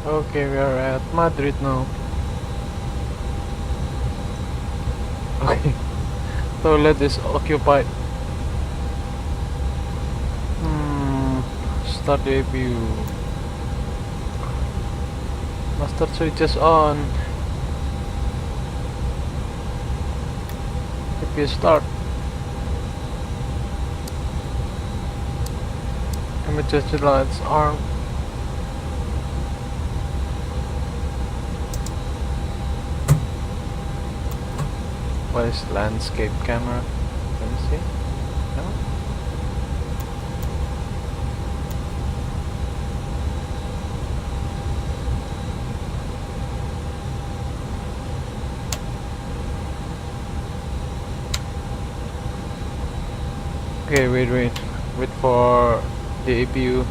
Okay, we are at Madrid now. Okay, toilet is occupied. Start the APU. Master switch is on. APU start. Emergency lights armed. What is landscape camera? Let me see. No? Okay, wait for the APU.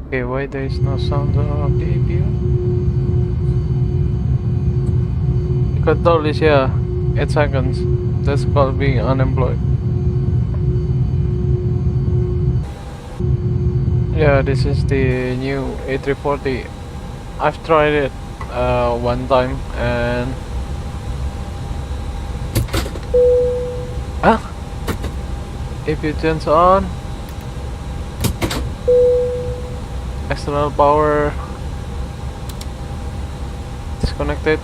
Okay, why there is no sound of the APU? Because Toliss, yeah, 8 seconds. That's called being unemployed. Yeah, this is the new A340. I've tried it one time and APU turns on. External power disconnected.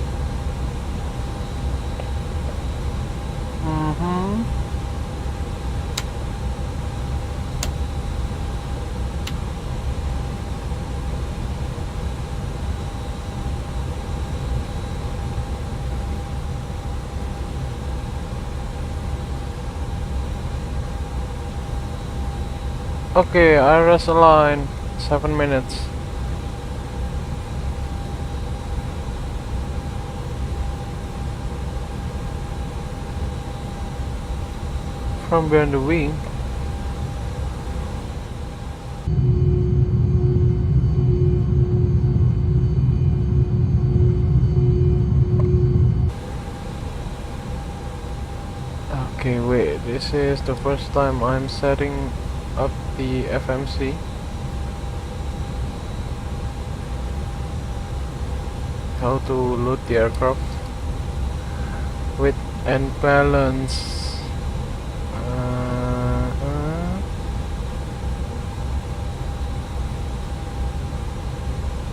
Okay, IRS align 7 minutes. From behind the wing. Okay, wait, this is the first time I'm setting up the FMC. How to load the aircraft with and balance.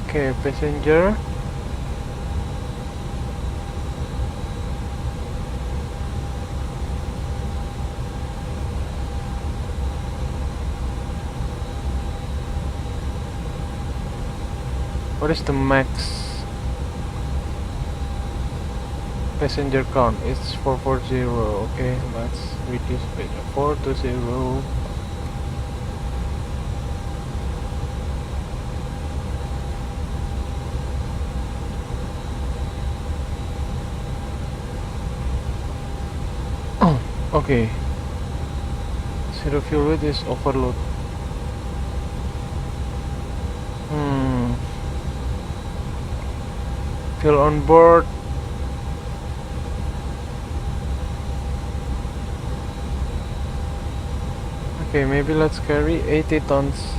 Okay, passenger. What is the max passenger count? It's 440. Okay, let's reduce it 420. Oh, okay. Zero fuel weight is overload. Fuel on board. Okay, maybe let's carry 80 tons.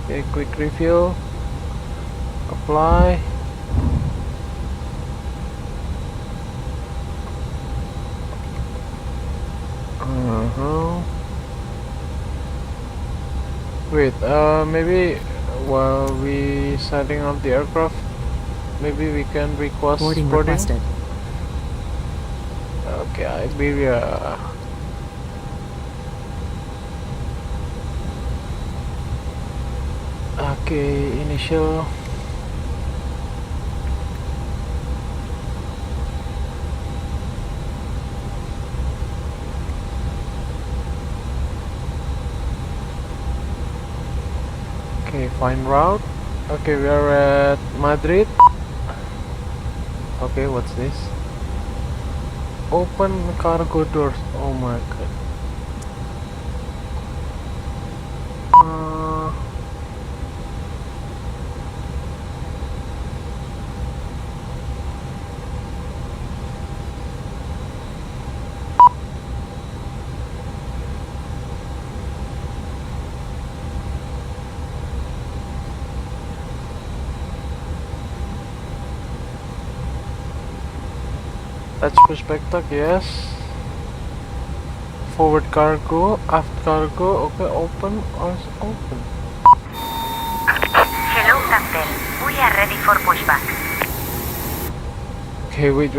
Okay, quick refuel. Apply. Wait, maybe while we setting up the aircraft, maybe we can request boarding. Requested. Okay, Iberia. Okay, initial. Okay, find route. Okay, we are at Madrid. Okay, what's this? Open cargo doors. Oh my god. Uh, That's perspective, yes. Forward cargo, aft cargo, okay, open or open. Hello, Captain. We are ready for pushback. Okay, wait.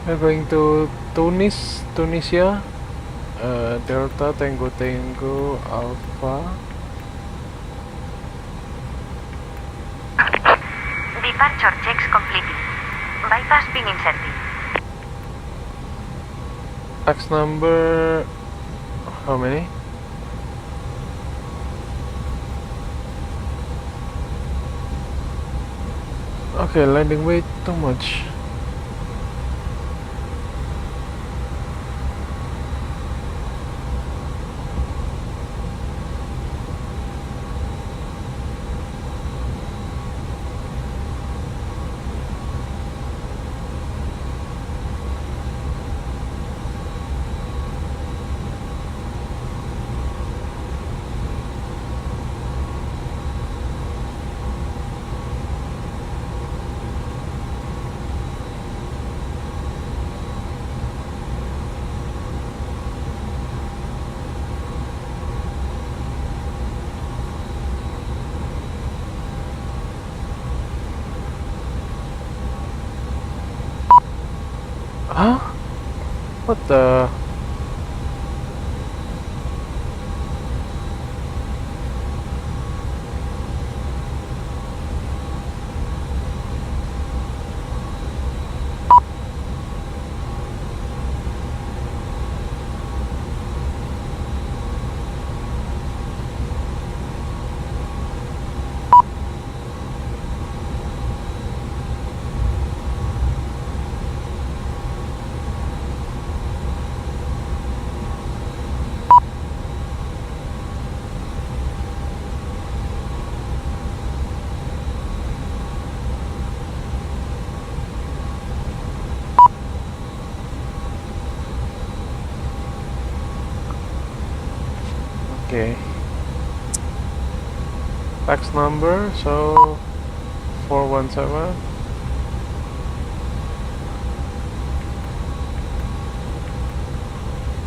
We're going to Tunisia. Delta Tango Alpha. Departure checks completed. Bypass pin inserted. Tax number. How many? Okay, landing weight too much. Huh? What the? Okay. Fax number, so 417.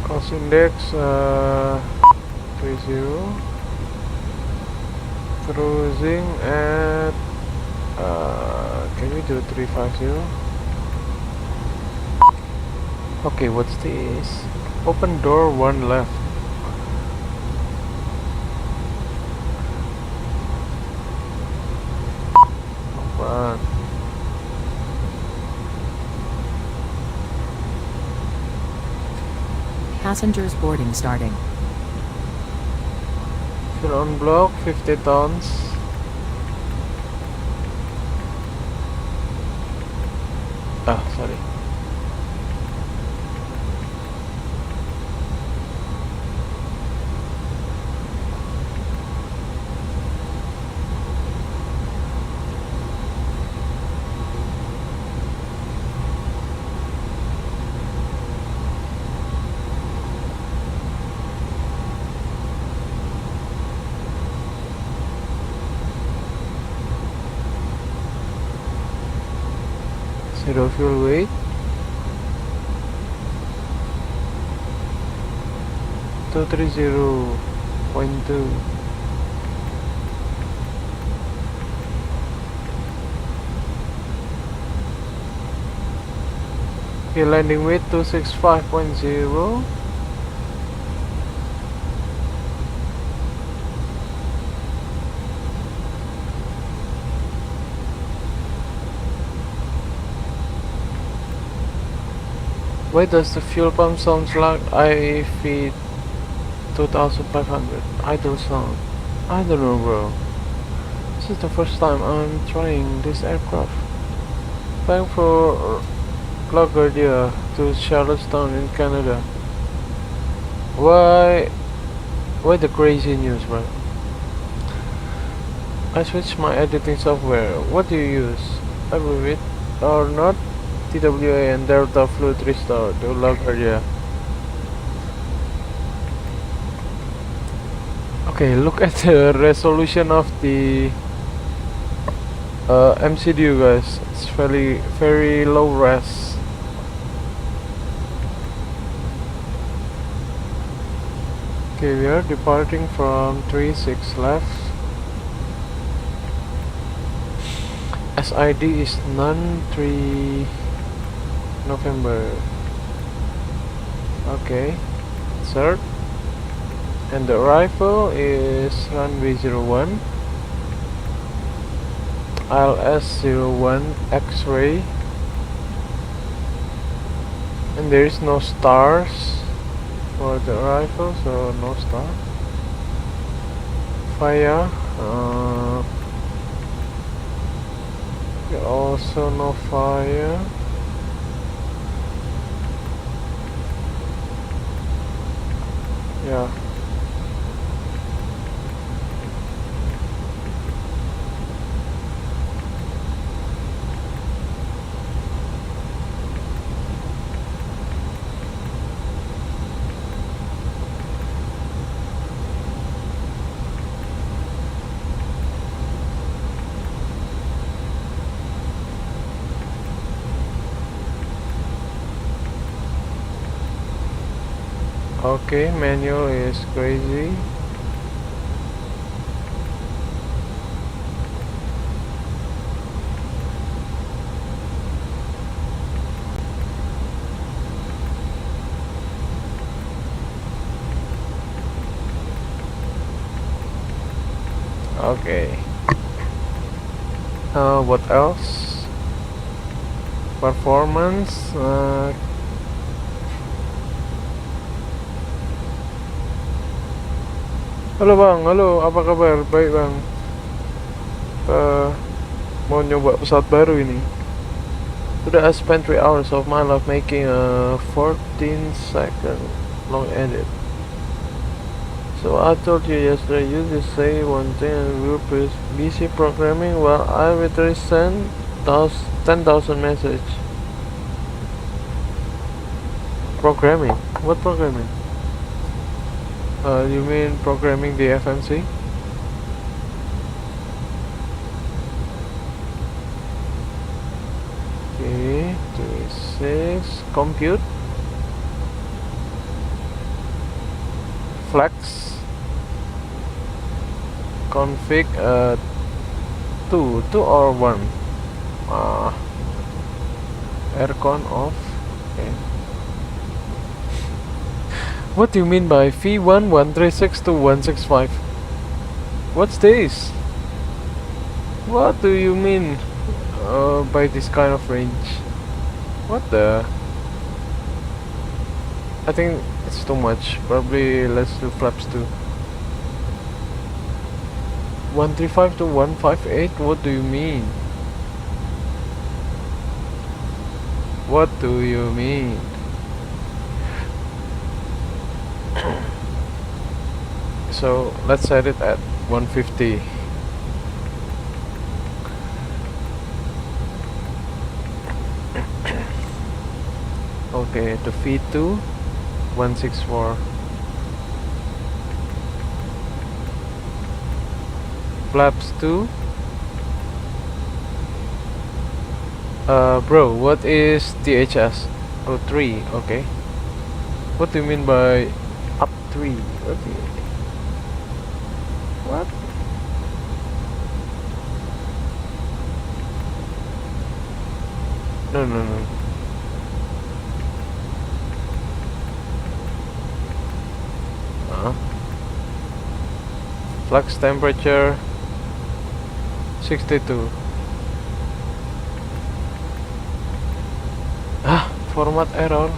Cost index 30. Cruising at can we do 350? Okay, what's this? Open door 1 left. Open. Passengers boarding starting. Fill on block 50 tons. Sorry. Zero fuel weight. 230.2. Okay, landing weight 265.0. Why does the fuel pump sounds like I feed 2500? Idle sound. I don't know, bro. This is the first time I'm trying this aircraft. Thanks for LaGuardia to Charlottetown in Canada. Why the crazy news, bro? I switched my editing software. What do you use? I believe it or not, TWA and Delta Fluid Restore to LaGuardia. Okay, look at the resolution of the MCU, guys. It's very low res. Okay, we are departing from 36 left. SID is none 3 November. Okay, sir. And the arrival is runway 01 ILS 01 X-ray, and there is no stars for the arrival, so no star. Fire, also no fire. Yeah. Okay, manual is crazy. Okay. What else? Performance. Halo bang, halo, apa kabar? Baik bang. Mau nyoba pesawat baru ini. Today I spent 3 hours of my life making a 14-second long edit. So I told you yesterday, you just say one thing and we'll be busy programming while I literally send 10,000 message. Programming? What programming? You mean programming the FMC? Okay, 26 compute flex config 2 or 1 aircon off. Okay. What do you mean by V1136 to 165? What's this? What do you mean by this kind of range? What the? I think it's too much. Probably let's do flaps too. 135 to 158? What do you mean? What do you mean? So let's set it at 150. Okay, the V2 164. Flaps 2. Bro, what is THS? Oh, 3. Okay. What do you mean by up 3? What do you mean? What? No. Flux temperature 62. Format error.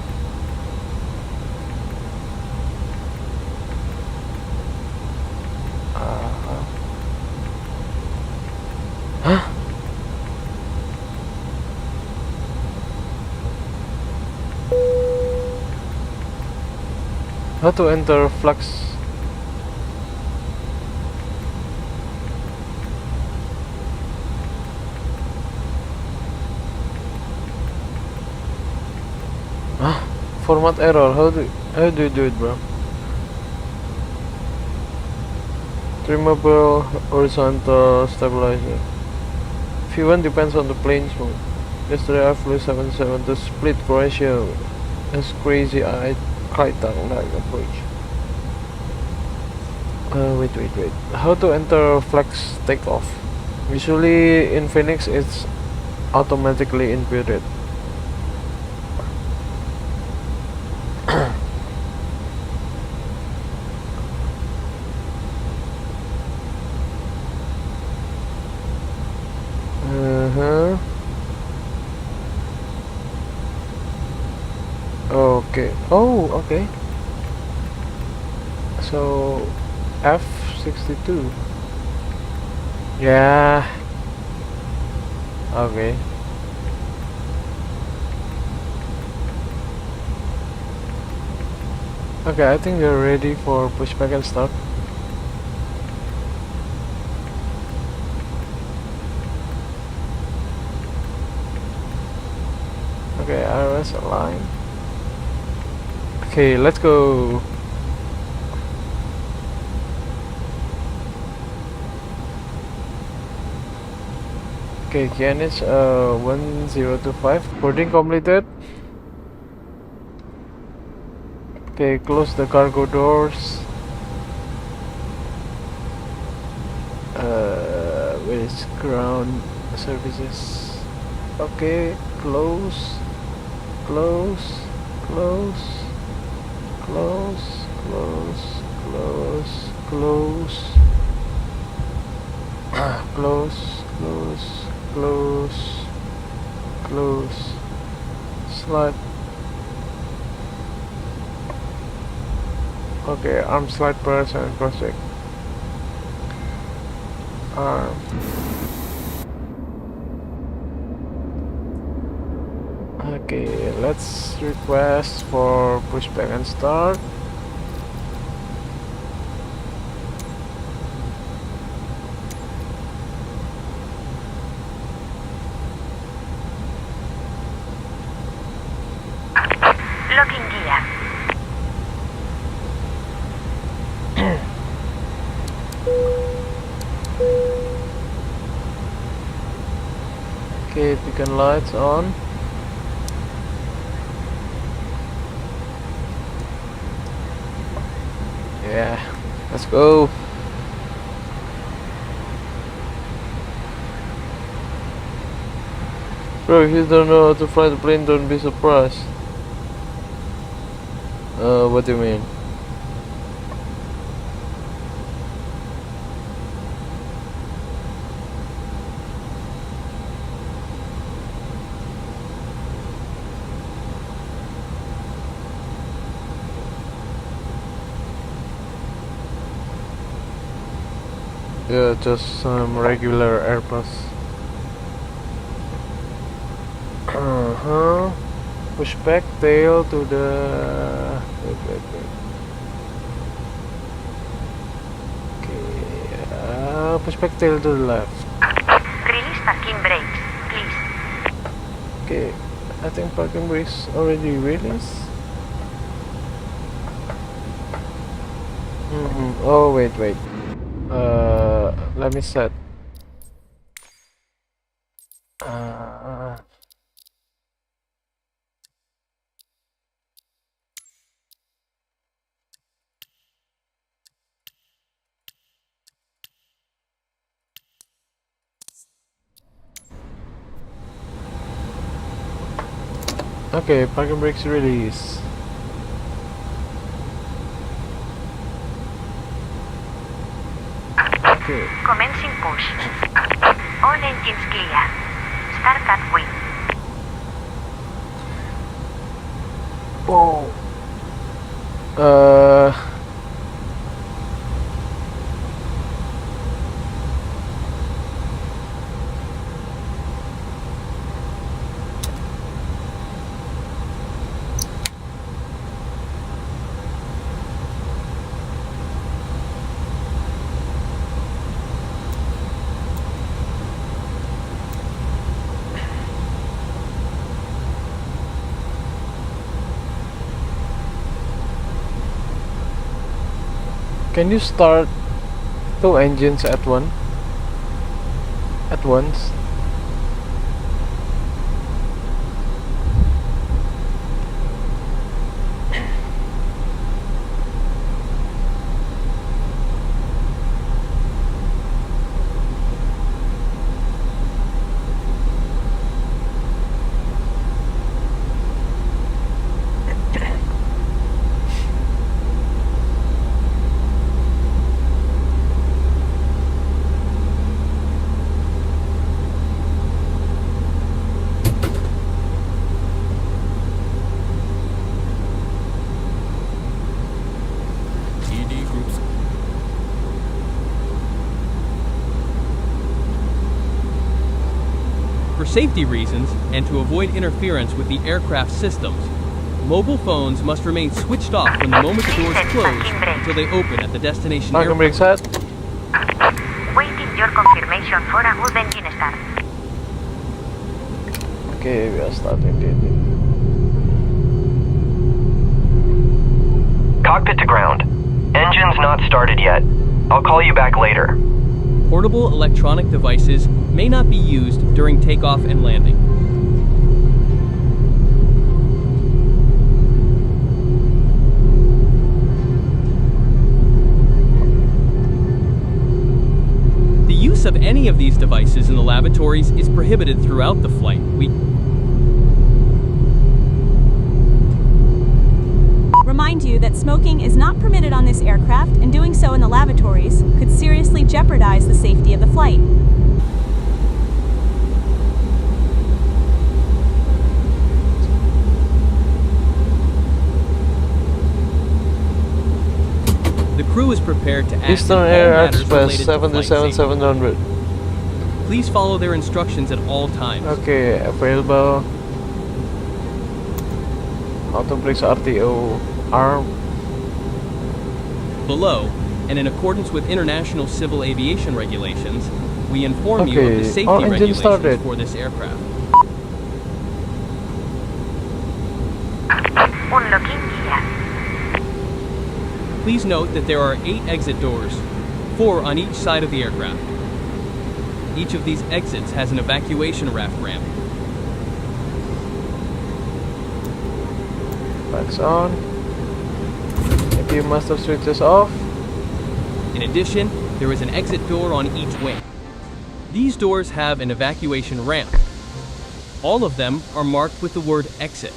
How to enter flux? Ah, format error. How do you do it, bro? Trimmable horizontal stabilizer. V1 depends on the plane's mode. Yesterday I flew 77. The split ratio is crazy. I quite don't like approach. Wait. How to enter flex takeoff? Usually in Phoenix it's automatically inputted. Okay. Oh, okay. So F62. Yeah. Okay. Okay, I think we're ready for pushback and start. Okay, IRS align. Okay, let's go. Okay, KNH 1025. Boarding completed. Okay, close the cargo doors. Where is ground services? Okay, close. Close. Close. Close. Close. Close. Close. Close. Close. Close. Close. Slide. Okay, arm slide press and cross check. Arm. Okay, let's request for pushback and start. Locking gear. Okay, beacon lights on. Yeah, let's go. Bro, if you don't know how to fly the plane, don't be surprised. What do you mean? Yeah, just some regular Airbus. Push back tail to the. Wait. Okay, push back tail to the left. Release parking brakes, please. Okay, I think parking brakes already released. Oh wait. Let me set. Okay, parking brakes release. Okay. Commencing push. All engines clear. Start at wing. Oh. Can you start 2 engines at once? For safety reasons, and to avoid interference with the aircraft systems, mobile phones must remain switched off from the moment the doors close until they open at the destination Parking airport. brake set. Waiting your confirmation for a good engine start. Okay, we are starting the Cockpit to ground. Engine's not started yet. I'll call you back later. Portable electronic devices may not be used during takeoff and landing. The use of any of these devices in the lavatories is prohibited throughout the flight. Remind you that smoking is not permitted on this aircraft, and doing so in the lavatories could seriously jeopardize the safety of the flight. The crew is prepared to act Eastern in all Air matters Express related to flight safety. 737-700. Please follow their instructions at all times. Okay, available. Auto brakes RTO arm. Below, and in accordance with international civil aviation regulations, we inform you of Okay, the safety all engine regulations started. for this aircraft. Unlocking gear. Please note that there are 8 exit doors, 4 on each side of the aircraft. Each of these exits has an evacuation raft ramp. Lights on. AP master switches off. In addition, there is an exit door on each wing. These doors have an evacuation ramp. All of them are marked with the word exit.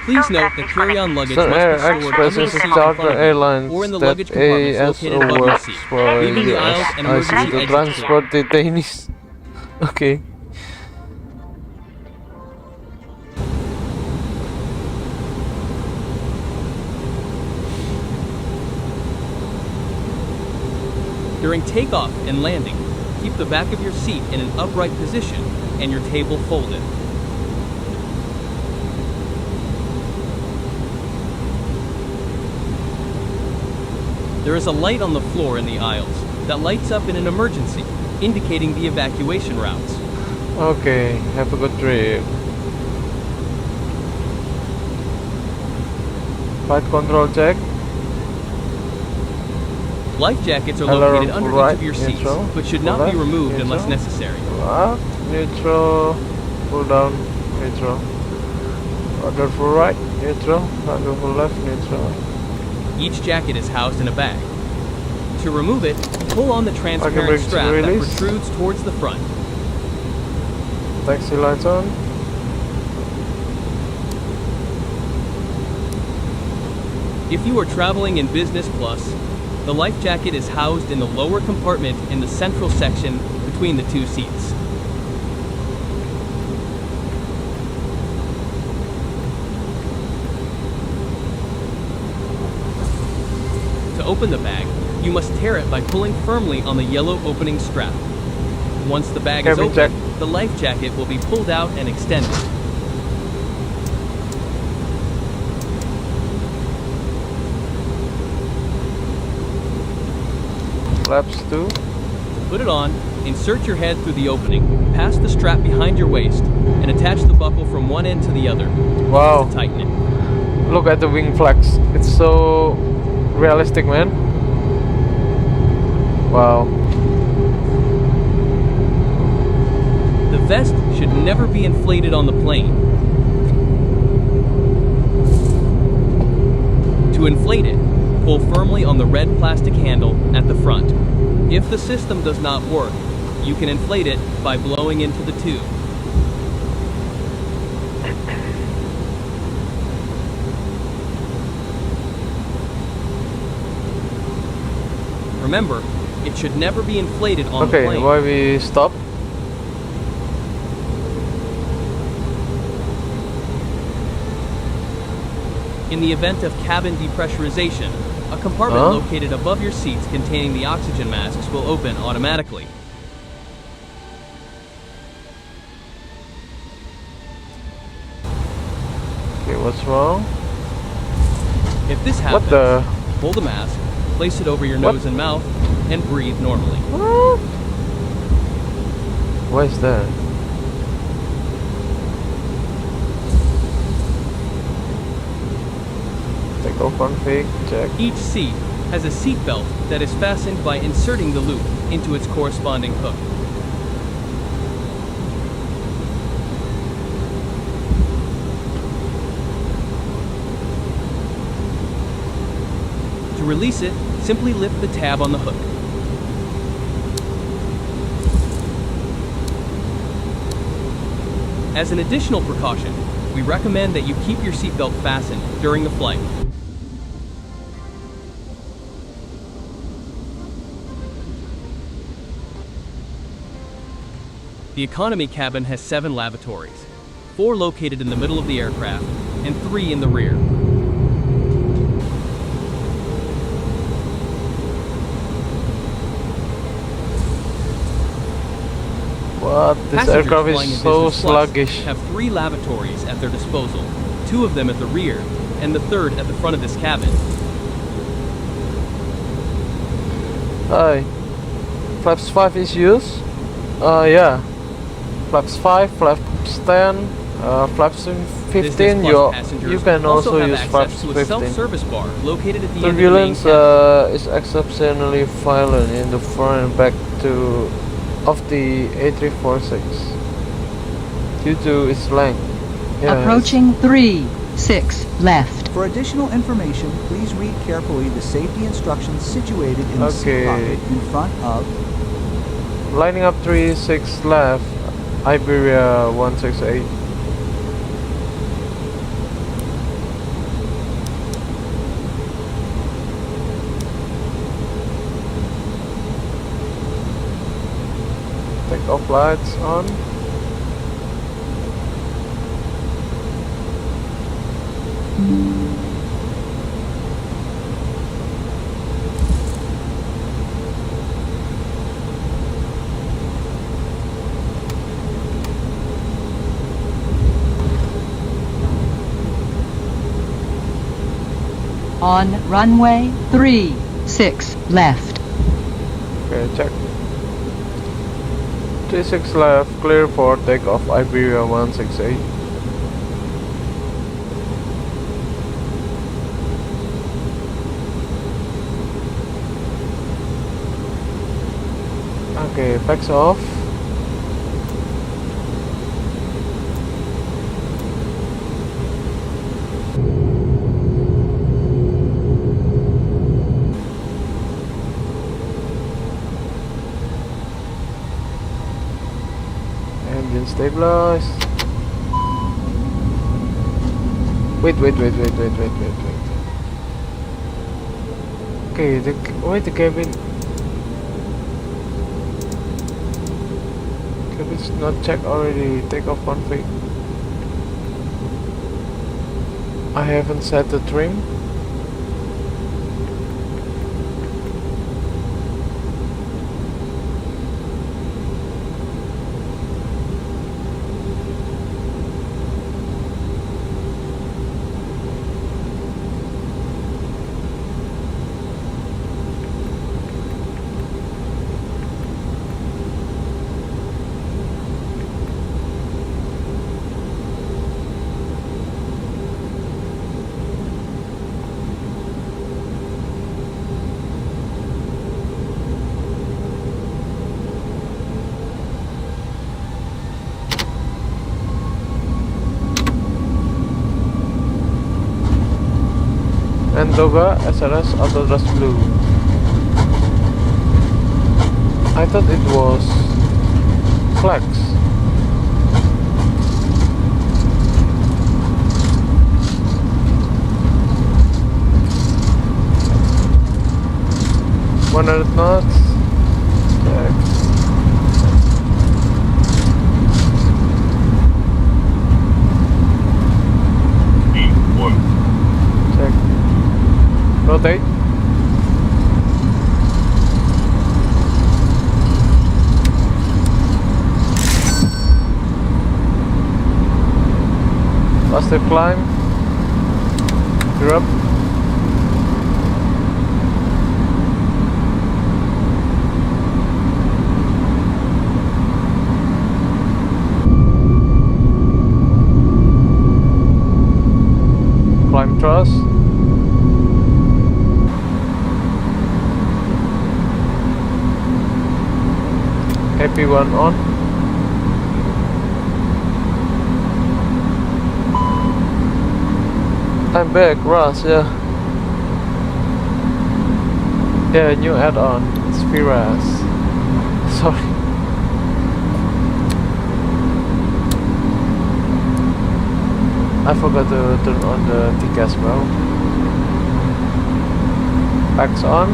Please note that carry-on luggage Eastern Air must be stored Express under the is a seat in charter front of you, airlines or in the that luggage compartments located above ASUS your works seat, for leaving the aisles and emergency ASUS to exit transport detainees. Okay. During takeoff and landing, keep the back of your seat in an upright position and your table folded. There is a light on the floor in the aisles that lights up in an emergency, indicating the evacuation routes. Okay, have a good trip. Flight control check. Life jackets are Aileron located under full each right, of your seats, neutral, but should full not be left, removed unless neutral. necessary. Up, neutral, pull down, neutral. Rudder full right, neutral. Rudder full left, neutral. Each jacket is housed in a bag. To remove it, pull on the transparent brakes strap that release. protrudes towards the front. Taxi lights on. If you are traveling in business class, the life jacket is housed in the lower compartment in the central section between the 2 seats. To open the bag, you must tear it by pulling firmly on the yellow opening strap. Once the bag is Cabin open, check. the life jacket will be pulled out and extended. Flaps 2. Put it on, insert your head through the opening, pass the strap behind your waist, and attach the buckle from one end to the other. Wow. To tighten it. Look at the wing flex. It's so realistic, man. Wow. The vest should never be inflated on the plane. To inflate it, pull firmly on the red plastic handle at the front. If the system does not work, you can inflate it by blowing into the tube. Remember, it should never be inflated on the plane. Okay, why we stop? In the event of cabin depressurization, a compartment located above your seats containing the oxygen masks will open automatically. Okay, what's wrong? If this happens, What the? hold the mask, place it over your nose and mouth, and breathe normally. What? Why is that? Take off config, check. Each seat has a seat belt that is fastened by inserting the loop into its corresponding hook. To release it, simply lift the tab on the hook. As an additional precaution, we recommend that you keep your seatbelt fastened during the flight. The economy cabin has 7 lavatories, 4 located in the middle of the aircraft, and 3 in the rear. What? This Passengers aircraft flying in is so business class sluggish. have 3 lavatories at their disposal, 2 of them at the rear, and the 3rd at the front of this cabin. Hi. Flaps 5 is used? Yeah. Flaps 5, flaps 10, flaps 15, you can also use have flaps access to a 15. self-service bar located at the Turbulence end of the main cabin. is exceptionally violent in the front and back of the A340-6 due to its length. Yeah, Approaching 3-6 left. For additional information, please read carefully the safety instructions situated in the seat pocket in front of. Lining up 3-6 left, Iberia 168. Take off lights on. On runway 36 left. Okay, check. 36 left, clear for takeoff, Iberia 168. Okay, backs off. Engine stabilized. Wait. Okay, the cabin. Cabin's not checked already. Take off config. I haven't set the trim. Mendoga SRS Autodress Blue. I thought it was Flex. One hundred knots. Check. Check. Rotate. Faster climb. Drop. Climb truss. Happy one on. I'm back, Ross, yeah. Yeah, new add-on. It's Firas. Sorry. I forgot to turn on the TCAS, bro. Backs on.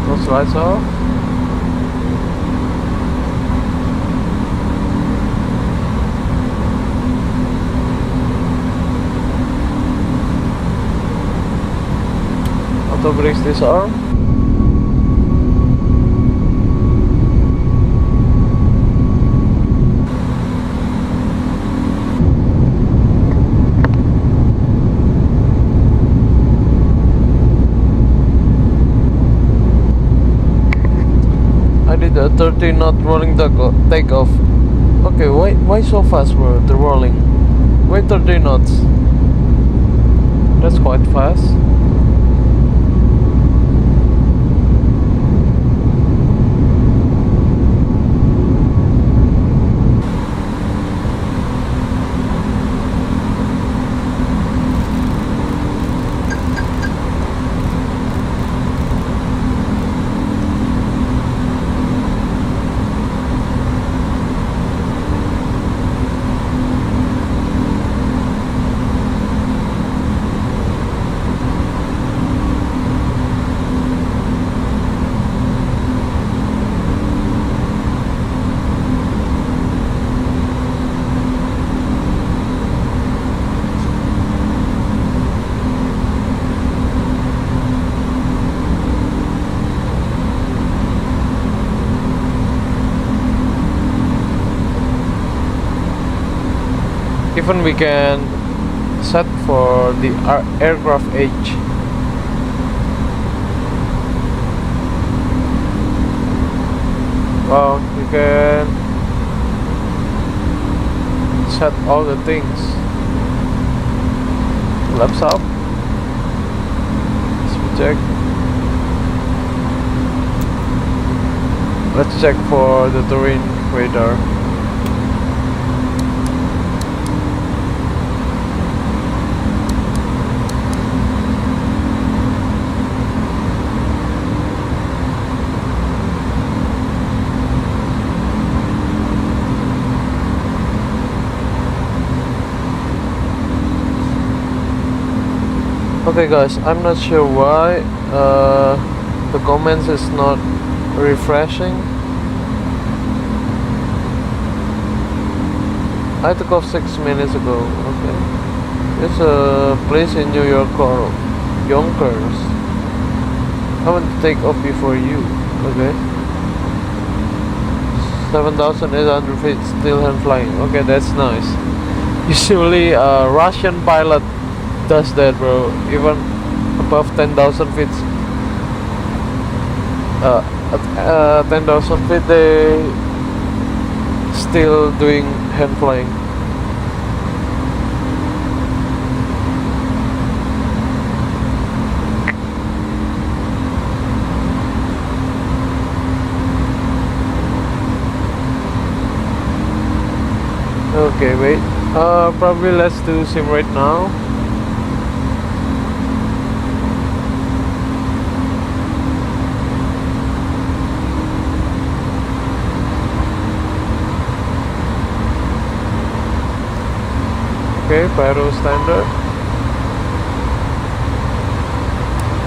Those lights off. Auto brakes disarm. I did a 30 knot rolling takeoff. Okay, why so fast, bro? The rolling. Why 30 knots? That's quite fast. Even we can set for the aircraft age. Well, you can set all the things. Laps up. Speed check. Let's check for the terrain radar. Okay guys, I'm not sure why the comments is not refreshing. I took off 6 minutes ago. Okay, it's a place in New York called Yonkers. I want to take off before you. Okay, 7,800 feet, still hand flying. Okay, that's nice. Usually a Russian pilot does that, bro. Even above 10,000 feet. At 10,000 feet, they still doing hand flying. Okay, wait. Probably let's do sim right now. Okay, pyro standard.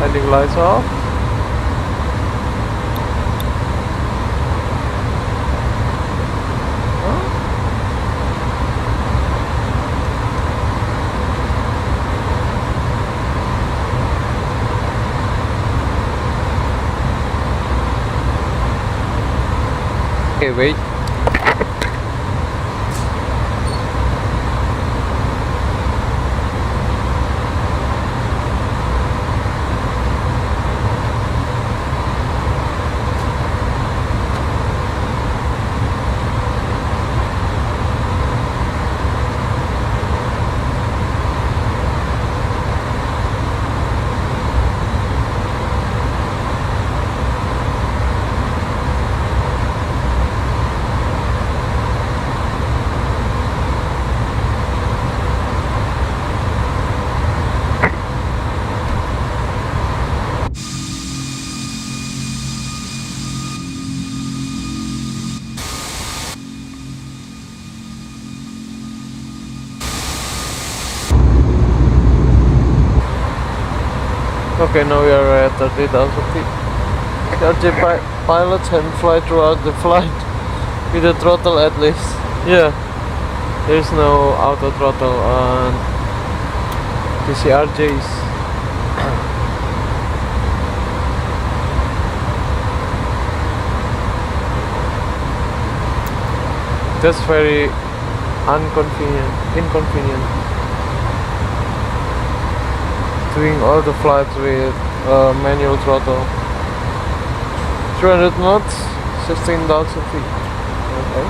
Landing lights off. Okay, wait. Okay, now we are at 30,000 feet. RJ pilots can fly throughout the flight with the throttle at least. Yeah, there's no auto throttle on TCRJs. That's very inconvenient. Doing all the flights with manual throttle. 300 knots, 16,000 feet. Okay.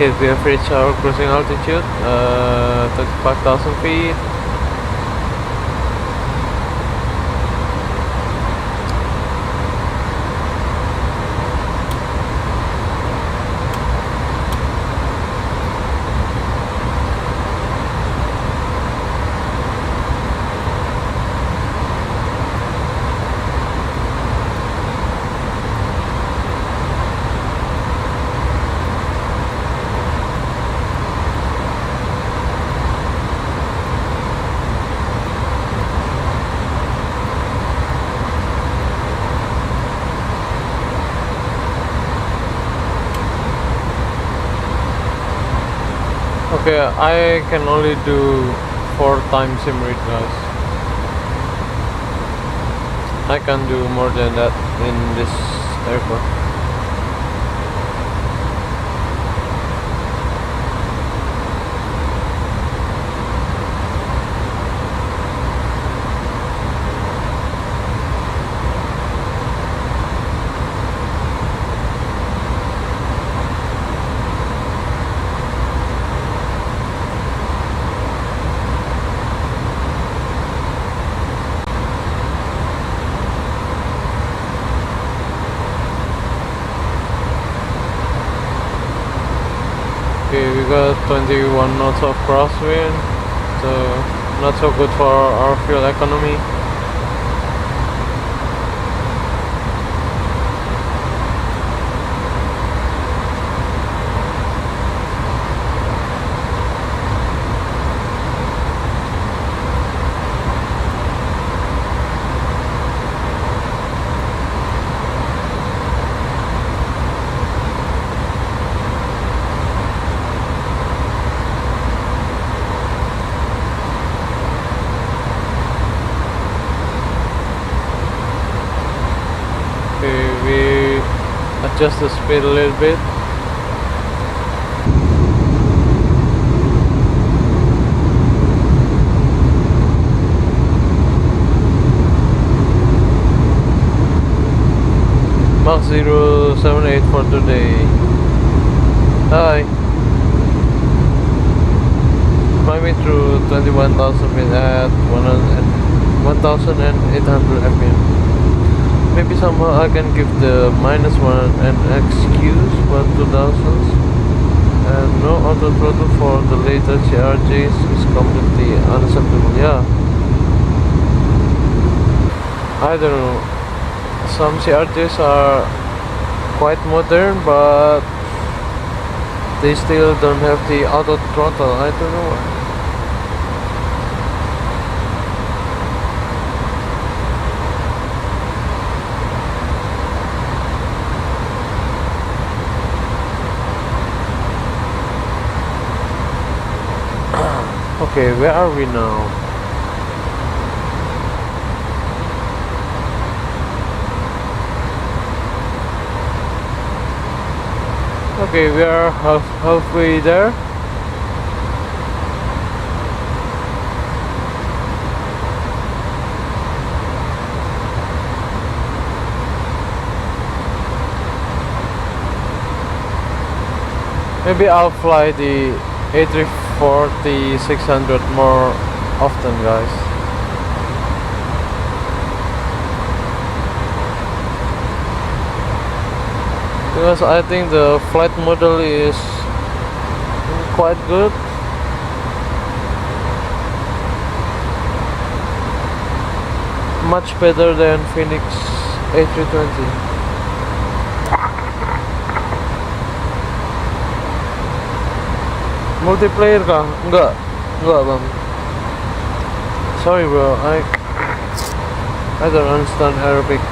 Okay, we have reached our cruising altitude, 35,000 feet. Okay, I can only do 4 times sim read, guys. I can do more than that in this airport. Okay, we got 21 knots of crosswind, so not so good for our fuel economy. adjust the speed a little bit. Mark 078 for today. Hi. Climbing through 21,000 feet at 1,800 fpm. Maybe somehow I can give the -1 an excuse for 2000s. And no auto throttle for the later CRJs is completely unacceptable. Yeah. I don't know. Some CRJs are quite modern, but they still don't have the auto throttle. I don't know why. Okay, where are we now? Okay, we are halfway there. Maybe I'll fly the A340-600 more often, guys. Because I think the flight model is quite good. Much better than Phoenix A320. Multiplayer kah? Enggak bang. Sorry bro, I don't understand Arabic.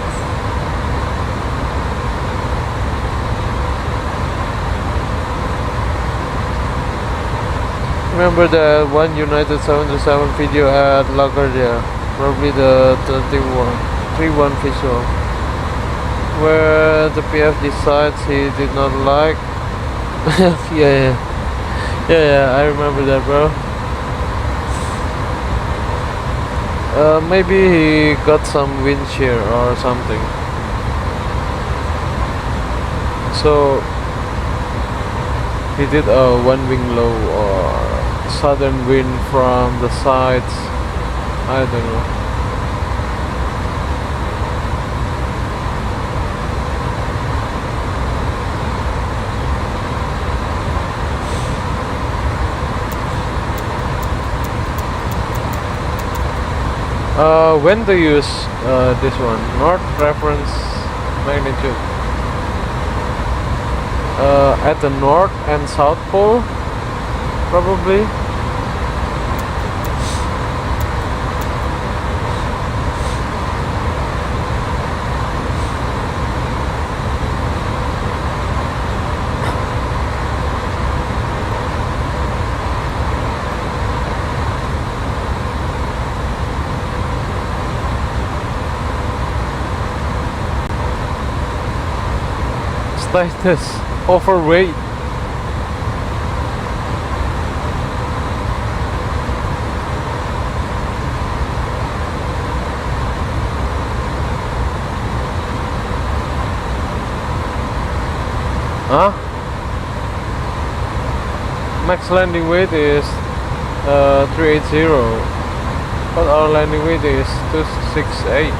Remember that one United 737 video at LaGuardia, probably the 31 visual, where the PF decides he did not like. Yeah, I remember that, bro. Maybe he got some wind shear or something. So he did a one wing low or southern wind from the sides. I don't know. When to use this one? North reference magnitude. At the north and south pole, probably. Status overweight. Huh? Max landing weight is 380, but our landing weight is 268.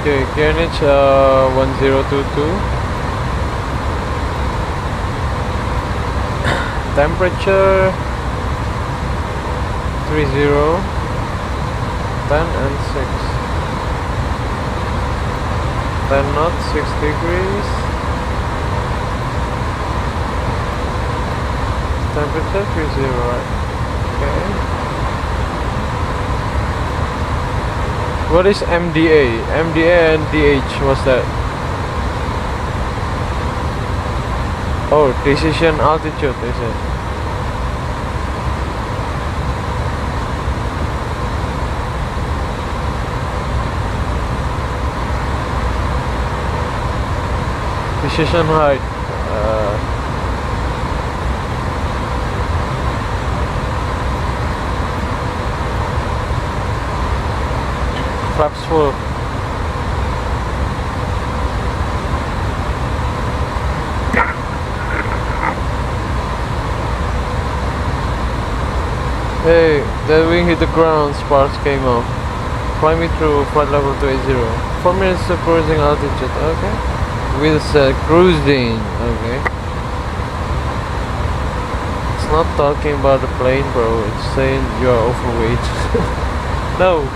Okay, KNH 1022. Temperature 30, 10 and 6. 10 knots, 6 degrees. temperature 30, right? Okay. What is MDA? MDA and DH, what's that? Oh, decision altitude, is it? Decision height. Flaps full. Hey, the wing hit the ground, sparks came off. Climbing through flight level 280. 4 minutes to cruising altitude, okay. With cruising, okay. It's not talking about the plane, bro. It's saying you are overweight. No.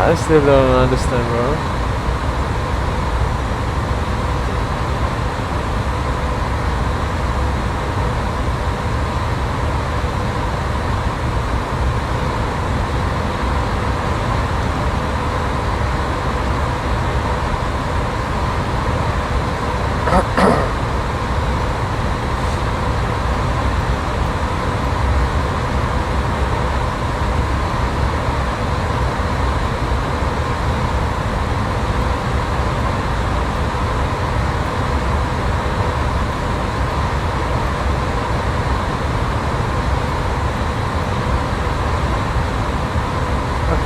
I still don't understand, bro.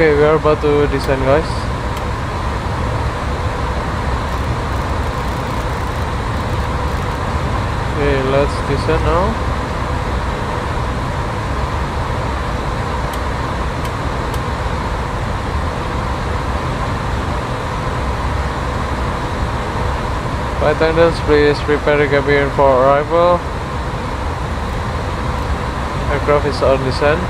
Okay, we are about to descend, guys. Okay, let's descend now. Flight attendants, please prepare the cabin for arrival. Aircraft is on descent.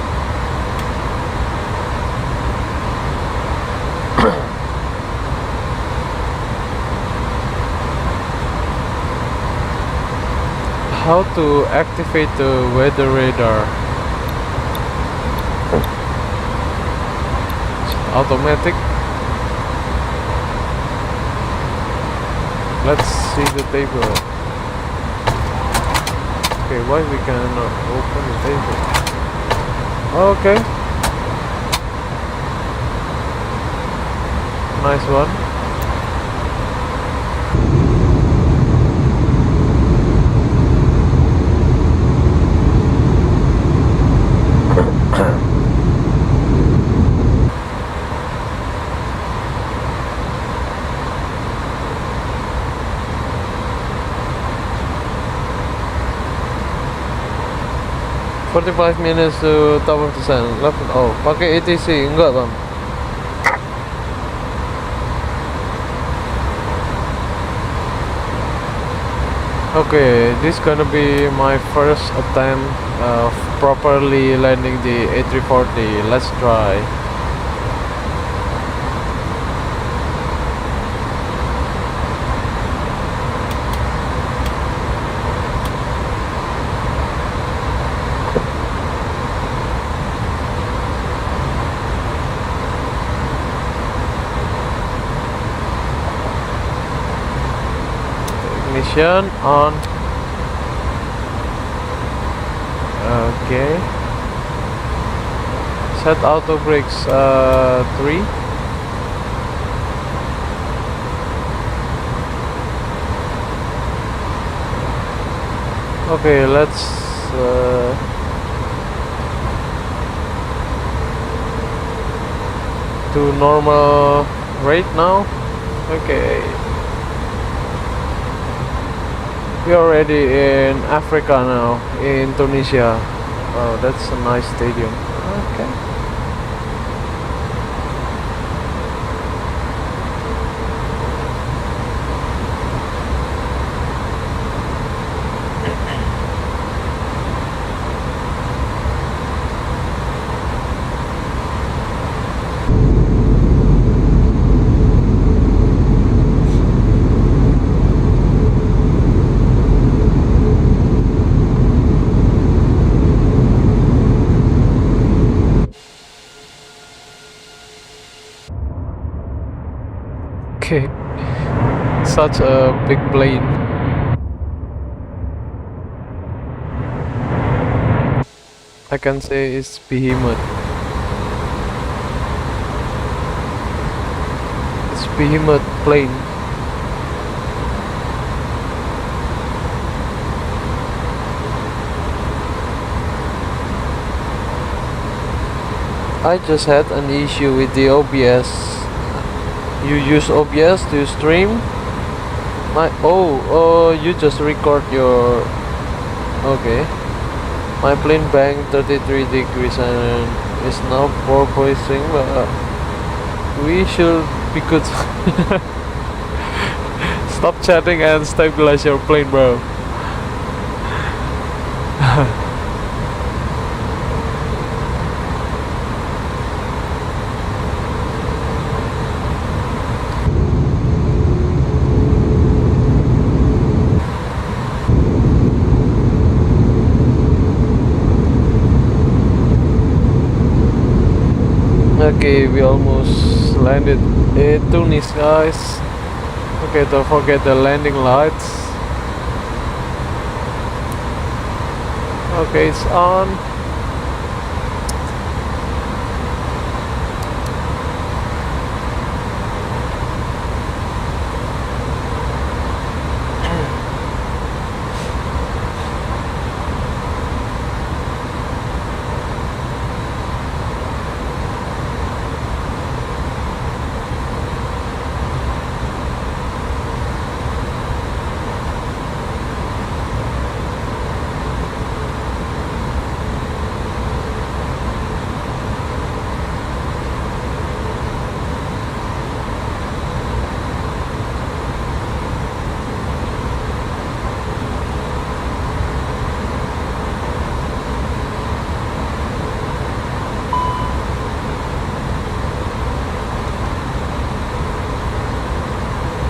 How to activate the weather radar? It's automatic. Let's see the table. Okay, why we cannot open the table? Okay. Nice one. Forty-five minutes to top of the sun. Oh, pakai ATC enggak, Bang? Okay, this gonna be my first attempt of properly landing the A340. Let's try. Ignition on. Okay. Set auto brakes 3. Okay, let's do normal rate now. Okay. We are already in Africa now, in Tunisia. Oh, that's a nice stadium. Okay. Okay, such a big plane. I can say it's behemoth. It's behemoth plane. I just had an issue with the OBS. You use OBS to stream? You just record your... Okay. My plane bang 33 degrees and is now porpoising, but we should be good. Stop chatting and stabilize your plane, bro. Okay, we almost landed in Toliss, guys. Okay, don't forget the landing lights. Okay, it's on.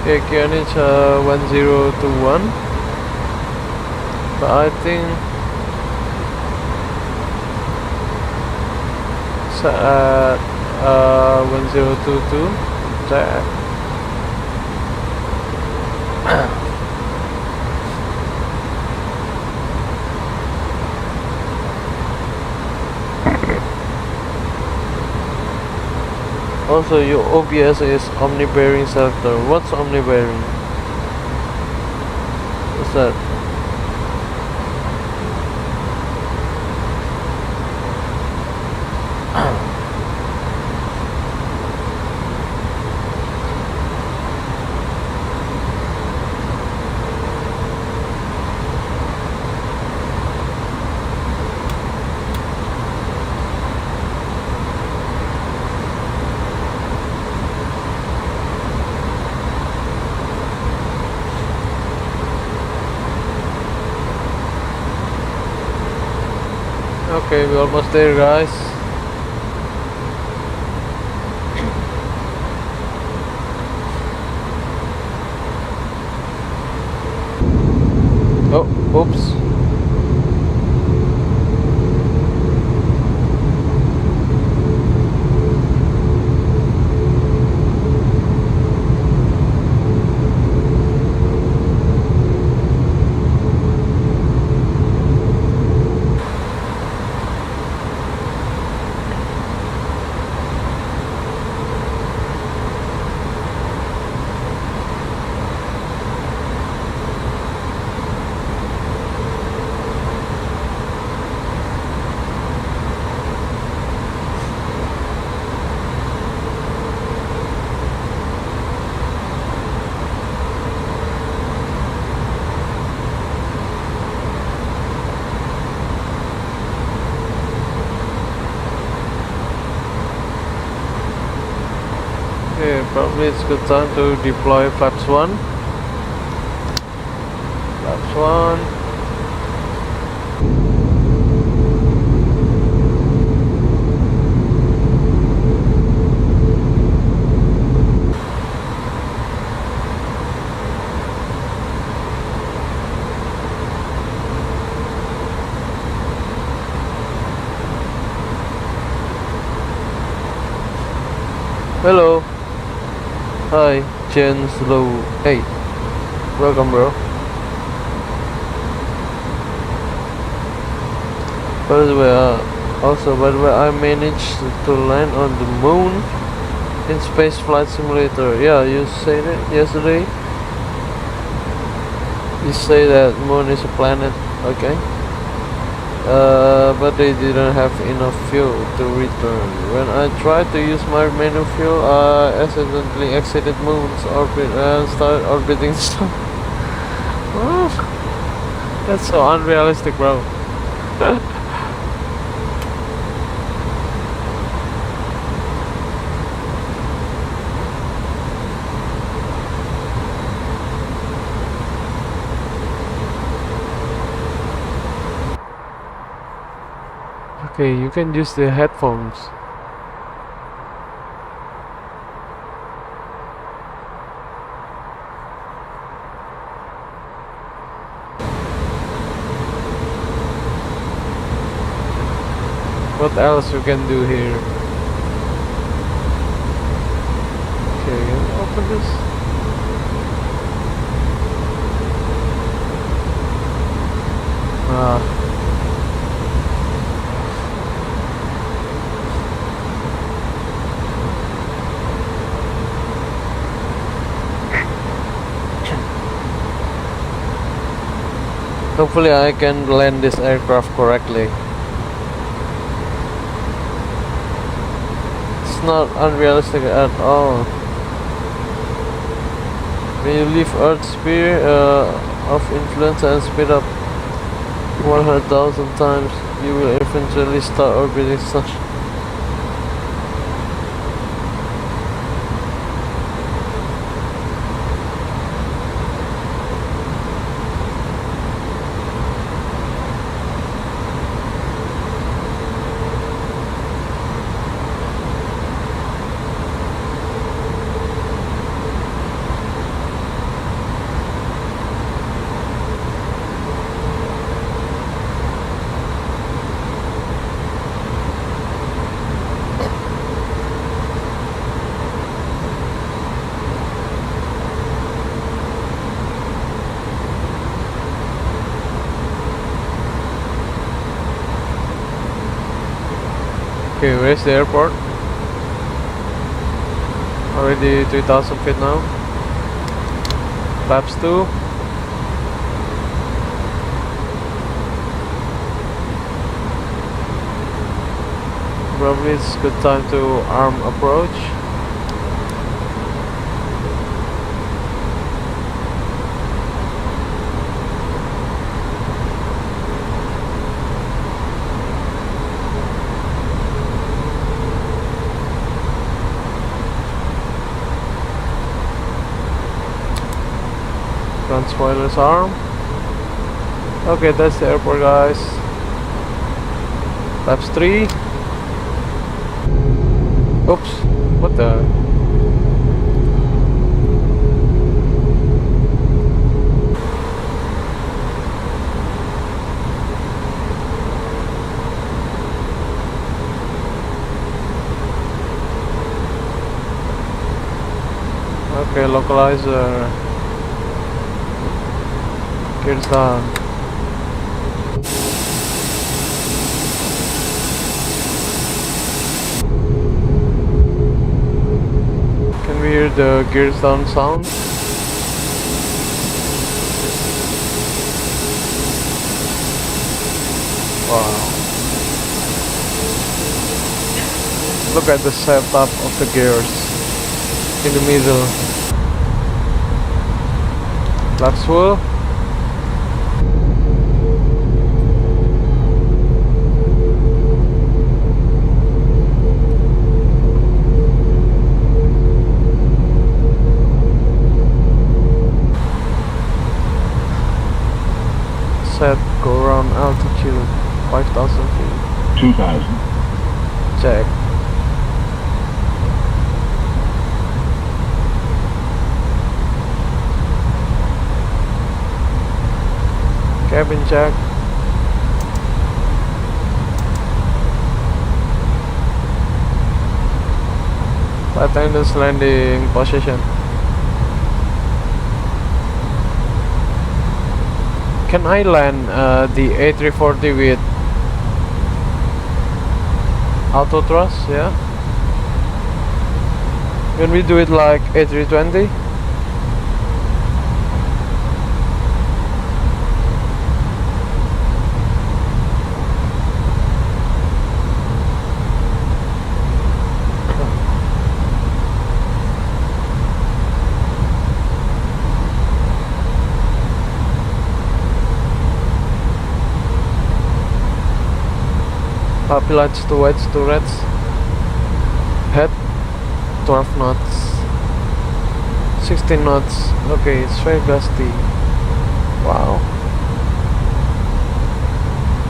Okay, QNH 1021, but I think it's at 1022. Also, your OBS is omni-bearing selector. What's omni-bearing? What's that? Okay, we're almost there, guys. Oh, oops. Okay, probably it's good time to deploy flaps 1. Flaps 1. Hello. Hi. Jens Low. Hey, welcome, bro. By the way, I managed to land on the moon in Space Flight Simulator. Yeah, you said it yesterday. You say that moon is a planet, okay? But they didn't have enough fuel to return. When I tried to use my remaining fuel, I accidentally exited moon's orbit and started orbiting the sun. Oh, that's so unrealistic, bro. Okay, you can use the headphones. What else we can do here? Okay, can we open this? Ah. Hopefully I can land this aircraft correctly. It's not unrealistic at all. When you leave Earth's sphere of influence and speed up 100,000 times, you will eventually start orbiting Sun. Okay, where's the airport? Already 3,000 feet now. Flaps 2. Probably it's a good time to arm approach. Front spoilers arm. Okay, that's the airport, guys. Flaps 3. Oops, what the? Okay, localizer. Gears down. Can we hear the gears down sound? Wow. Look at the setup of the gears in the middle. Flaps full. Set, go around altitude 5,000 feet. 2,000. Check. Cabin check. Flight attendants landing position. Can I land the A340 with auto thrust? Yeah. Can we do it like A320? Puppy lights, 2 whites, 2 reds. Head 12 knots. 16 knots. Okay, it's very gusty. Wow.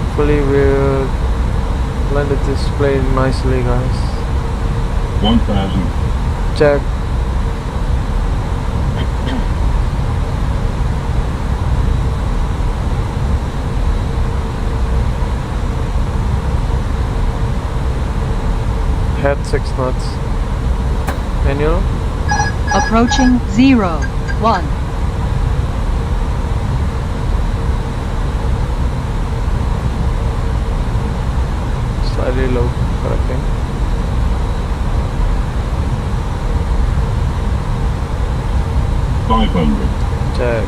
Hopefully we'll landed this plane nicely, guys. 1000. Check. Head 6 knots. Manual. Approaching 0, 1. Slightly low, correcting. Check.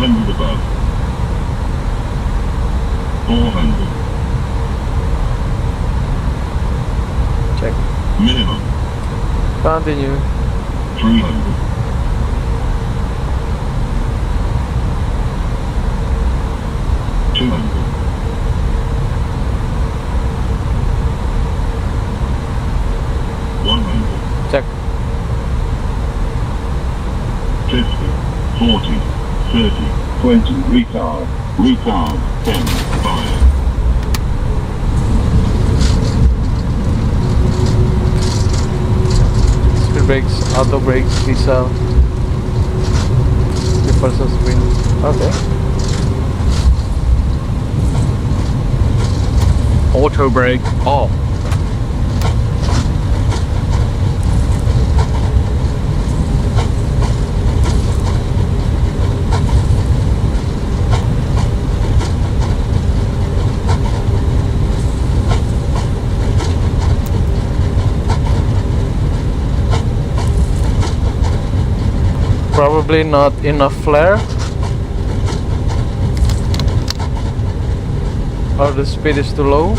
100 above. 400. Check. Minimum. Continue. 300. 200. 100. Check. 50. 40. 30. 20. Retard. Retard. 10. 5. Speed brakes, auto brakes, diesel. Reversal spin. Okay. Auto brake off. Probably not enough flare, or the speed is too low.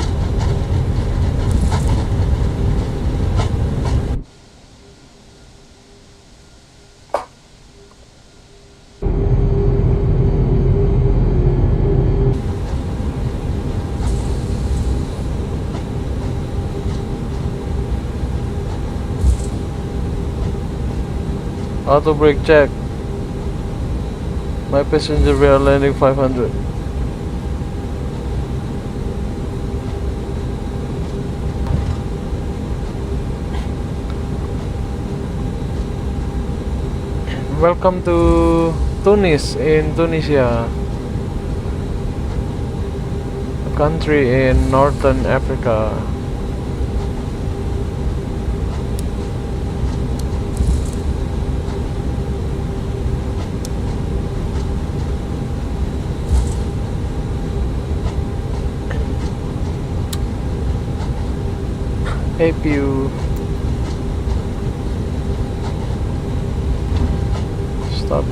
Auto brake check. My passenger, we are landing 500. Welcome to Tunis in Tunisia, a country in northern Africa. APU. Stop.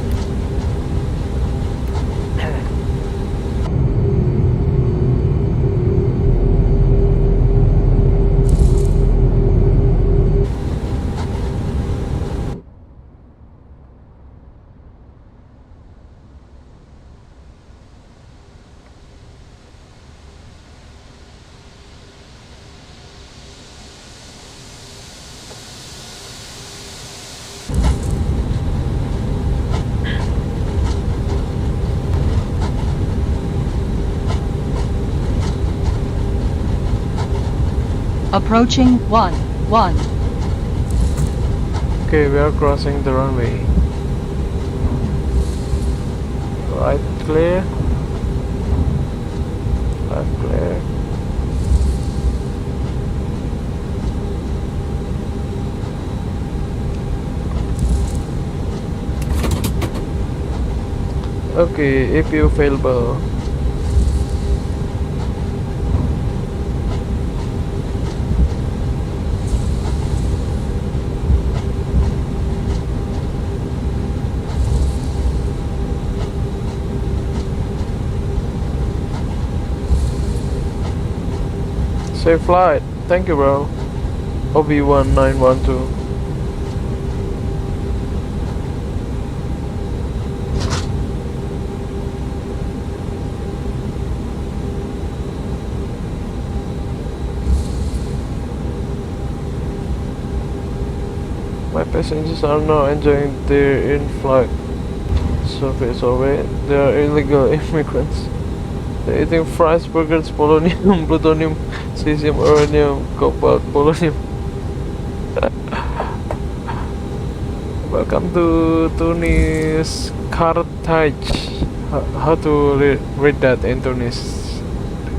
Approaching 1, 1. Okay, we are crossing the runway. Right clear. Left clear. Okay, APU available. Safe flight. Thank you, bro. OB1912. My passengers are now enjoying their in-flight service already. They are illegal immigrants. They're eating fries, burgers, polonium, plutonium, cesium, uranium, cobalt, polonium. Welcome to Tunis, Carthage. How to read that in Tunis?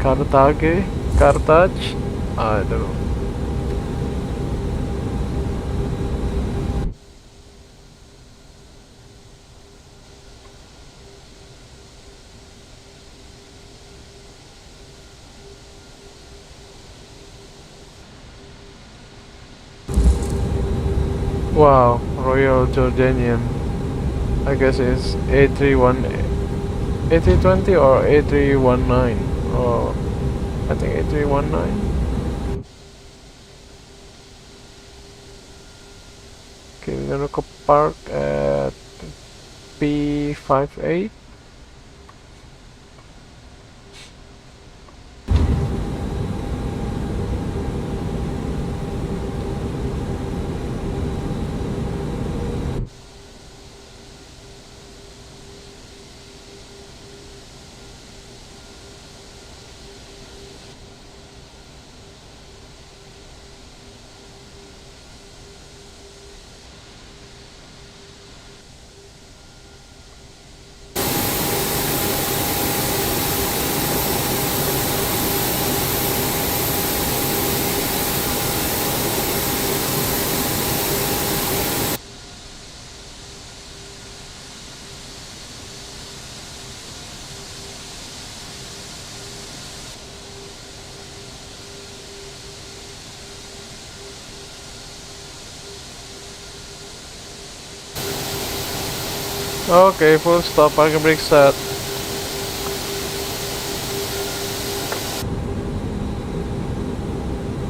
Carthage? Carthage? I don't know. Wow, Royal Jordanian. I guess it's A320 or A319, or I think A319. Okay, we're gonna go park at P58. Okay, full stop, parking brake set.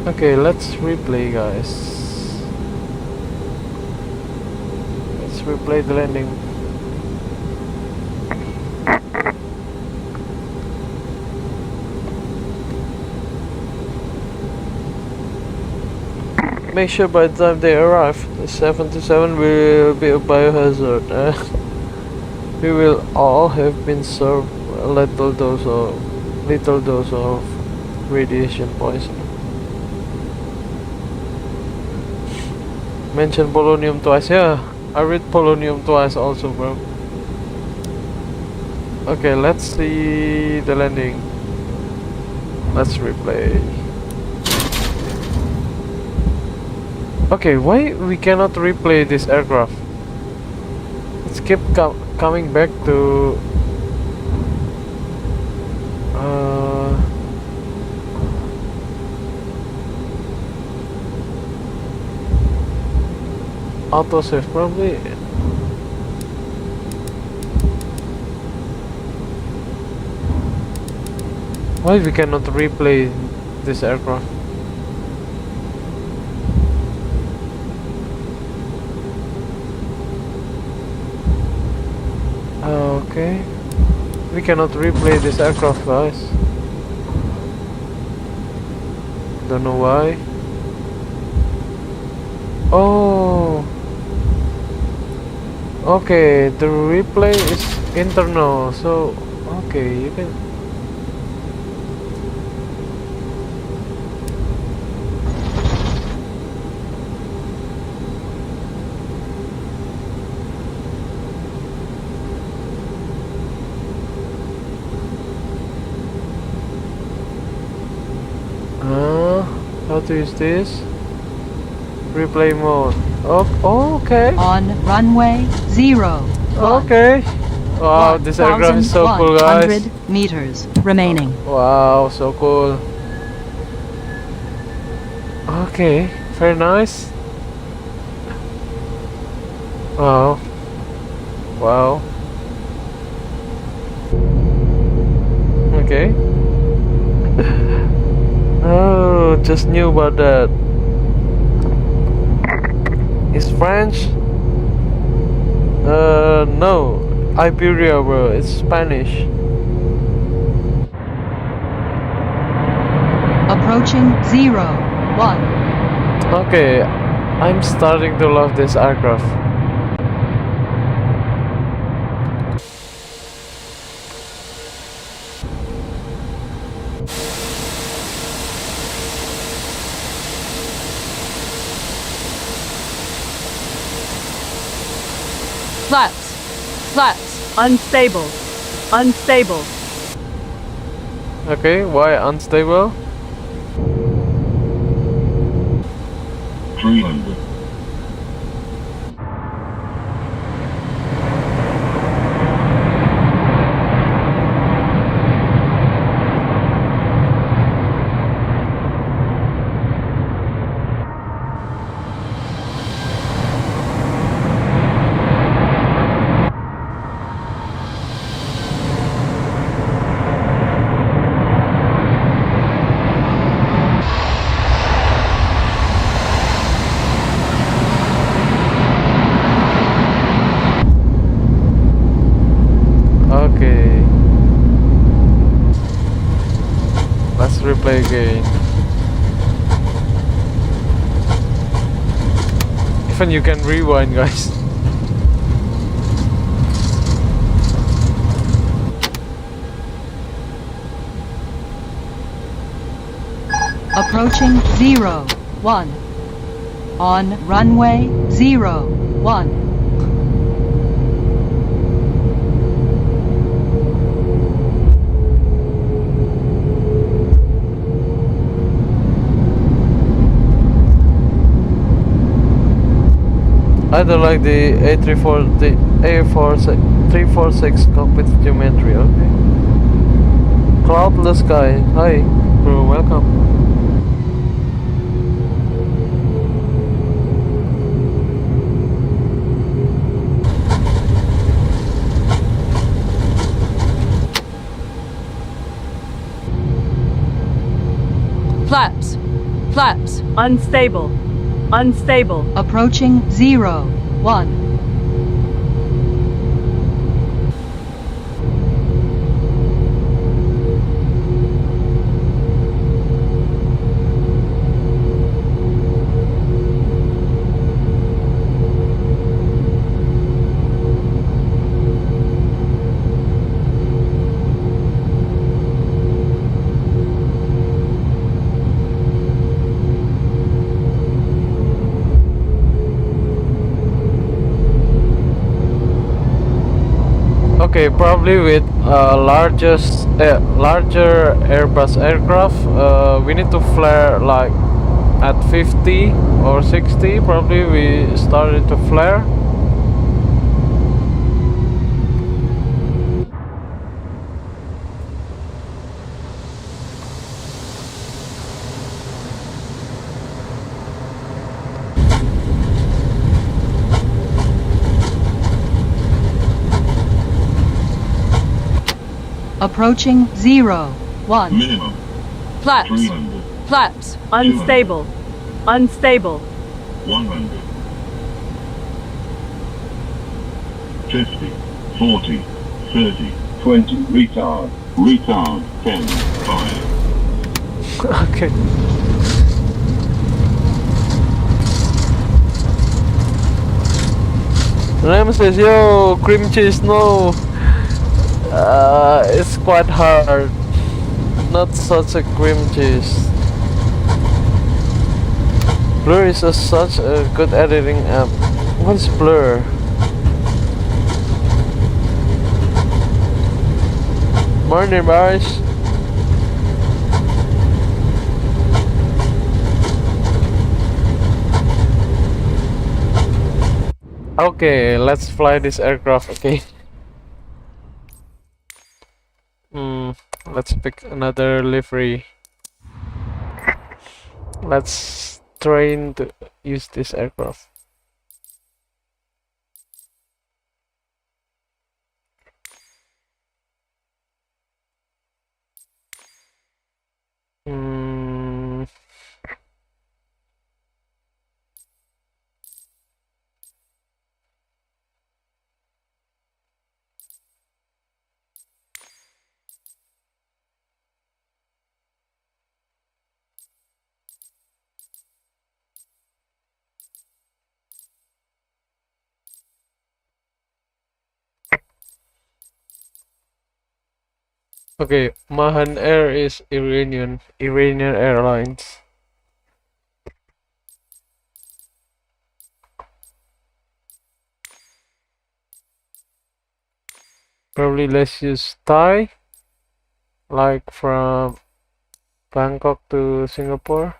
Okay, let's replay, guys. Let's replay the landing. Make sure by the time they arrive, the 727 will be a biohazard. We will all have been served a little dose of radiation poisoning. Mention polonium twice. Yeah, I read polonium twice also, bro. Okay, let's see the landing. Let's replay. Okay, why we cannot replay this aircraft? Let's keep coming back to autosave probably. Why we cannot replay this aircraft? Okay, we cannot replay this aircraft, guys. Don't know why. Oh, okay, the replay is internal, so okay, you can. How to use this? Replay mode. Oh, okay. On runway 0. Okay. Wow, this aircraft is so cool, guys. 1,100 meters remaining. Wow, so cool. Okay, very nice. Wow. Wow. Okay. Oh, just knew about that. It's French? No. Iberia, bro. It's Spanish. Approaching 0, 1. Okay, I'm starting to love this aircraft. Flaps, unstable, unstable. Okay, why unstable? 300. Okay. Let's replay again. Even you can rewind, guys. Approaching 0, 1. On runway 0, 1. I don't like the A340-346 cockpit geometry. Okay. Cloudless sky. Hi, bro. Welcome. Flaps, unstable, unstable. Approaching 0, 1. Okay, probably with larger Airbus aircraft, we need to flare like at 50 or 60. Probably we started to flare. Approaching 0, 1. Minimum. Flaps, 300. unstable, unstable. 100. 50. 40. 30. 20. Retard. Retard. 10. 5. Okay. Ram says, yo, cream cheese, no. It's quite hard. Not such a cream cheese. Blur is such a good editing app. What's Blur? Morning, Barish. Okay, let's fly this aircraft, okay? Let's pick another livery. Let's train to use this aircraft. Okay, Mahan Air is Iranian Airlines. Probably let's use Thai, like from Bangkok to Singapore.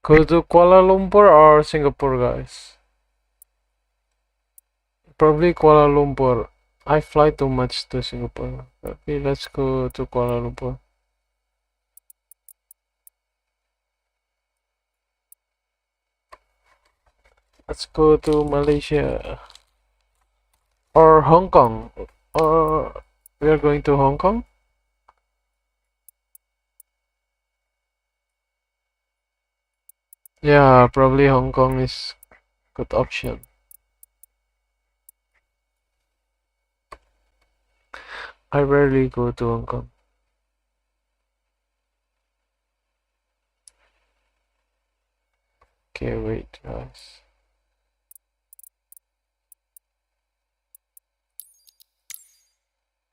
Go to Kuala Lumpur or Singapore, guys? Probably Kuala Lumpur. I fly too much to Singapore. Okay, let's go to Kuala Lumpur. Let's go to Malaysia or Hong Kong. Or we are going to Hong Kong. Yeah, probably Hong Kong is good option. I rarely go to Hong Kong. Okay, wait, guys.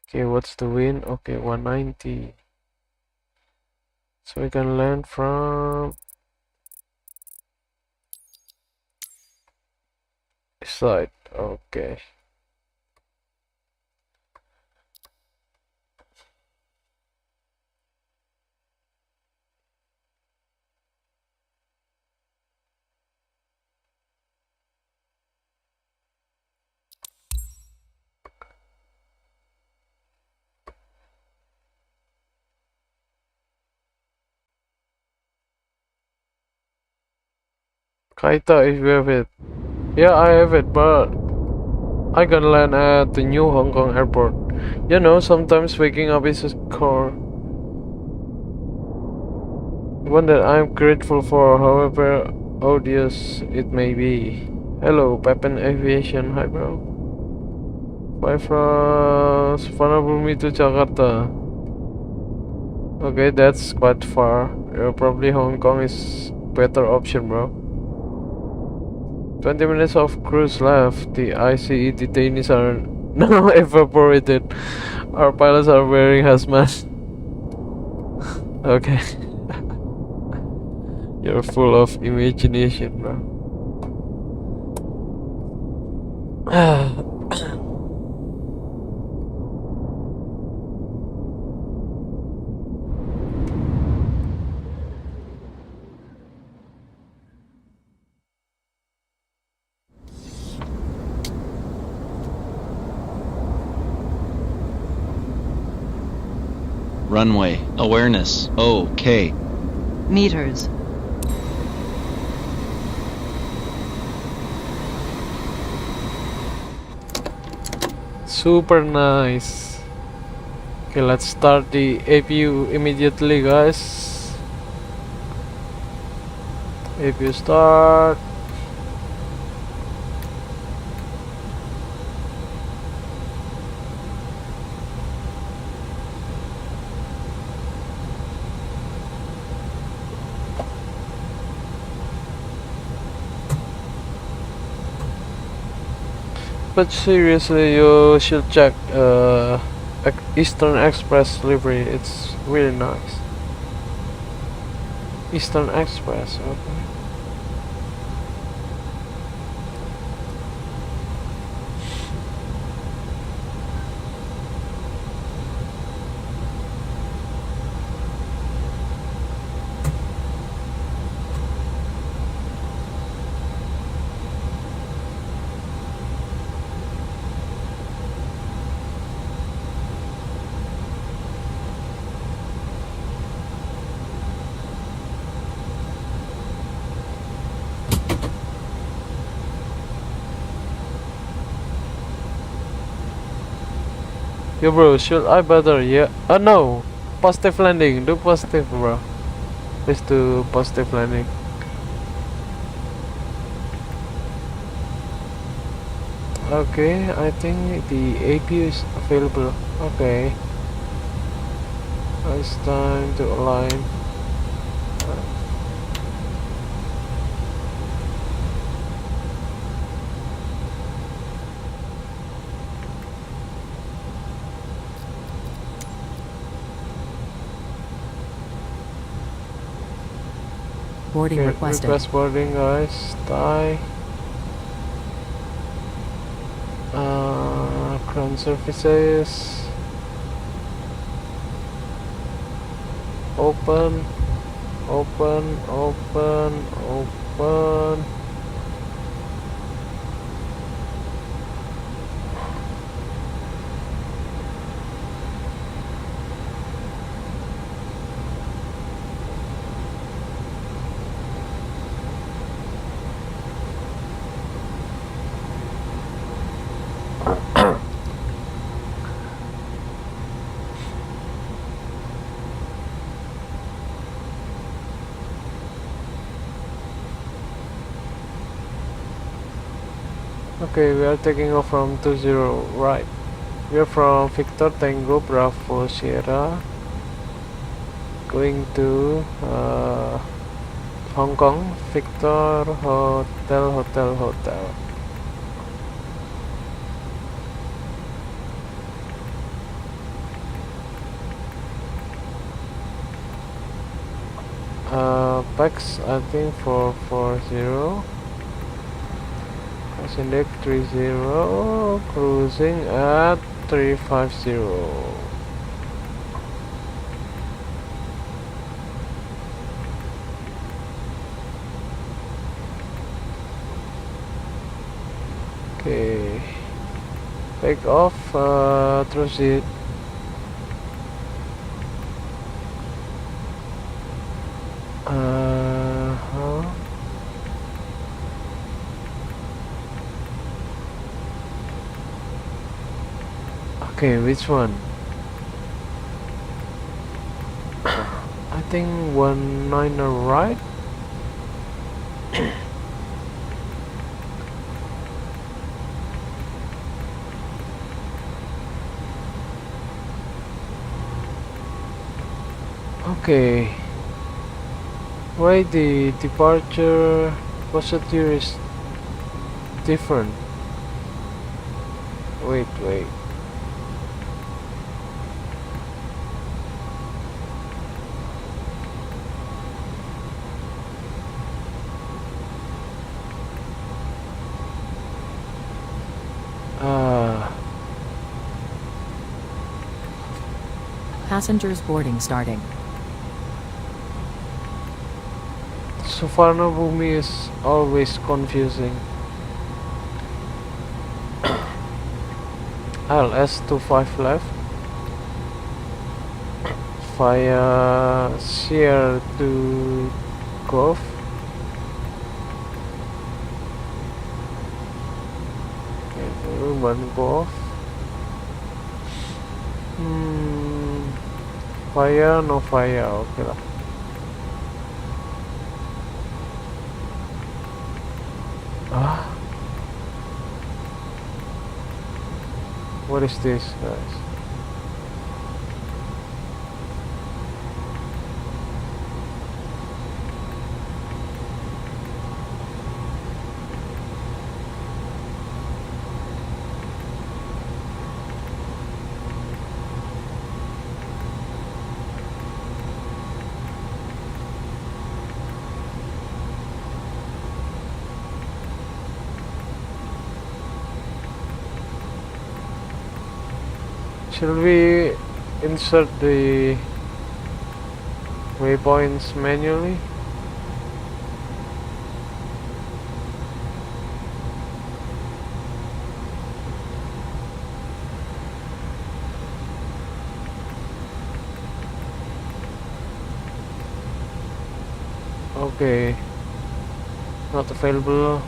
Okay, what's the wind? Okay, 190. So we can land from this side. Okay. Kaita, if you have it. Yeah, I have it, but I can land at the new Hong Kong airport. You know, sometimes waking up is a chore. One that I'm grateful for, however odious it may be. Hello, Pepin Aviation. Hi, bro. Bye from Suvarnabhumi to Jakarta. Okay, that's quite far. Probably Hong Kong is better option, bro. 20 minutes of cruise left. The ICE detainees are now evaporated. Our pilots are wearing hazmat. Okay. You're full of imagination, bro. Runway awareness. Okay. Meters. Super nice. Okay, let's start the APU immediately, guys. APU start. But seriously, you should check Eastern Express livery. It's really nice. Eastern Express, okay. Yo bro, should I better? Yeah. No. Positive landing. Do positive, bro. Please do positive landing. Okay, I think the APU is available. Okay. It's time to align. Boarding Okay, requested. request boarding, guys. Tie. Ground surfaces. Open. Open. Open. Open. Okay, we are taking off from 20, right. We are from Victor Tango Bravo Sierra, going to Hong Kong, Victor Hotel. Pax, I think 440. Index 30, cruising at 350. Okay, take off through it. Okay, which one? I think 19 right. Okay. Why the departure procedure is different? Wait. Passengers boarding starting. Suvarna Bhumi is always confusing. LS25 left via Sierra to Gulf. Okay, one Gulf. Fire, no fire, oke lah. What is this, guys? Shall we insert the waypoints manually? Okay, not available.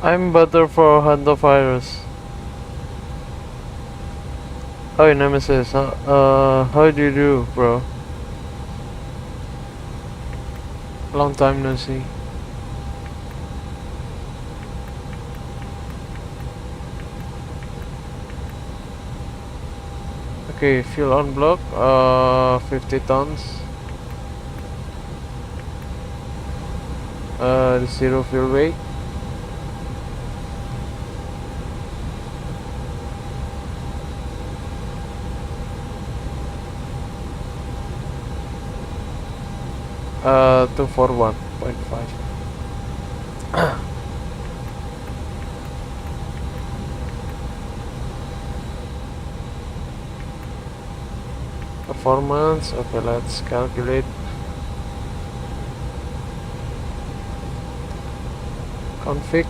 I'm better for hantavirus. Oh, Nemesis, how do you do, bro? Long time no see. Okay, fuel on block, 50 tons. Zero fuel weight. Uh, 241.5. Performance, okay, let's calculate. Config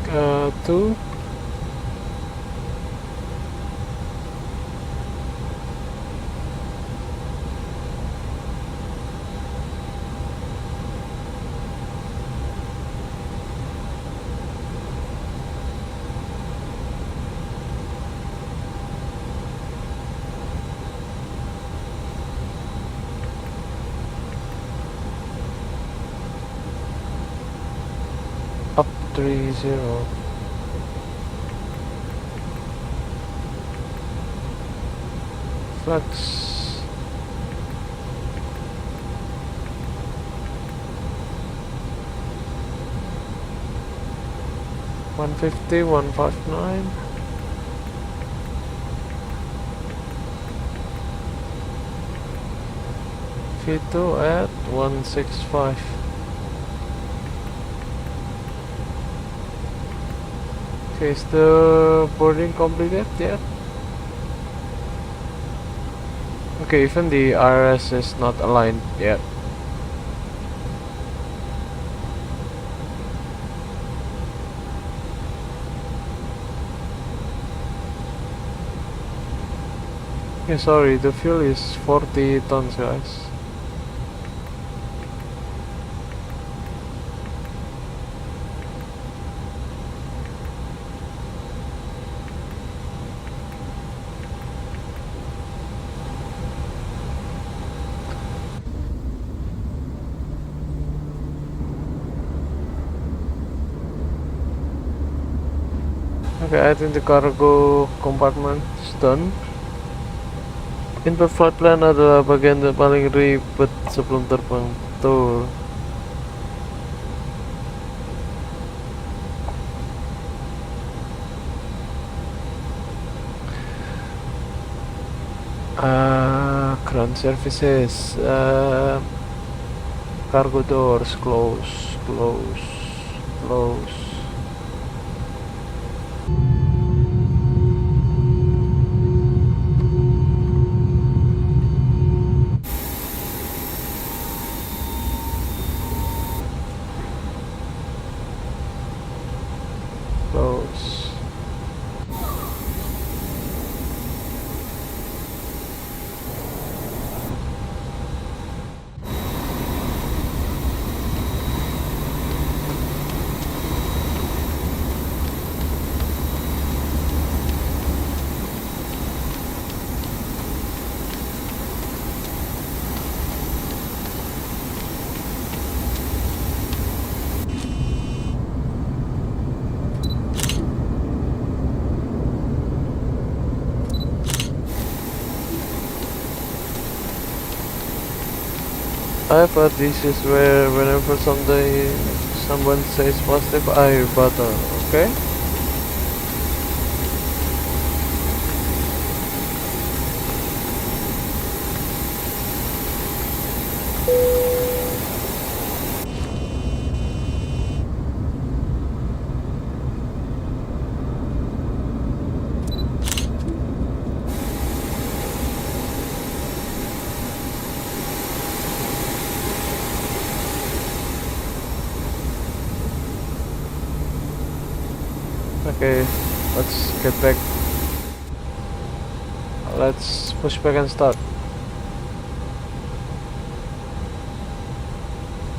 2. Up 30. Flex. $150, $159. V2 at 165. Okay, is the boarding completed yet? Okay, even the RS is not aligned yet. Yeah, sorry, the fuel is 40 tons, guys. Okay, I think the cargo compartment is done. Input flight plan adalah bagian yang paling ribet sebelum terbang. Betul. Ground services, cargo doors close. I've heard this is where whenever someone says positive, I button, okay? Okay, let's get back. Let's push back and start.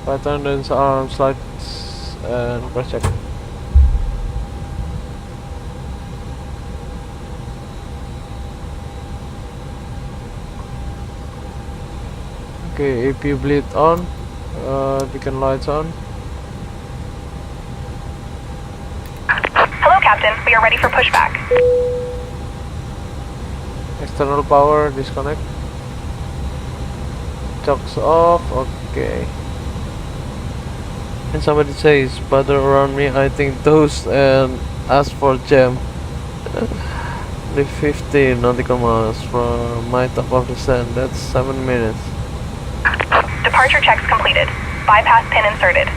Patterns, arms, slides, and press check. Okay, AP bleed on, beacon lights on. Hello, Captain. We are ready for pushback. External power disconnect. Chocks off. Okay. And somebody says butter around me. I think toast and ask for jam. The 15 nautical miles from my top of the stand. That's 7 minutes. Departure checks completed. Bypass pin inserted.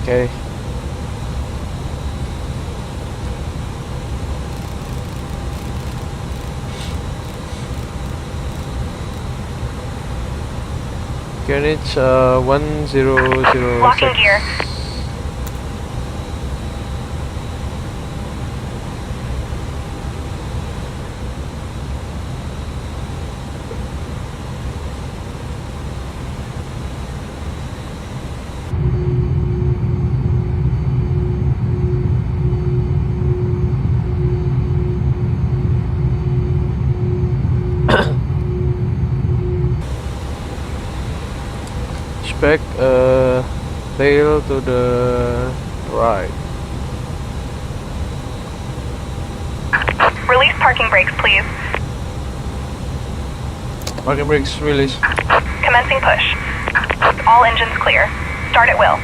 Okay. Greenwich 1006. Locking gear. Back tail to the right. Release parking brakes, please. Parking brakes release. Commencing push. All engines clear. Start at will.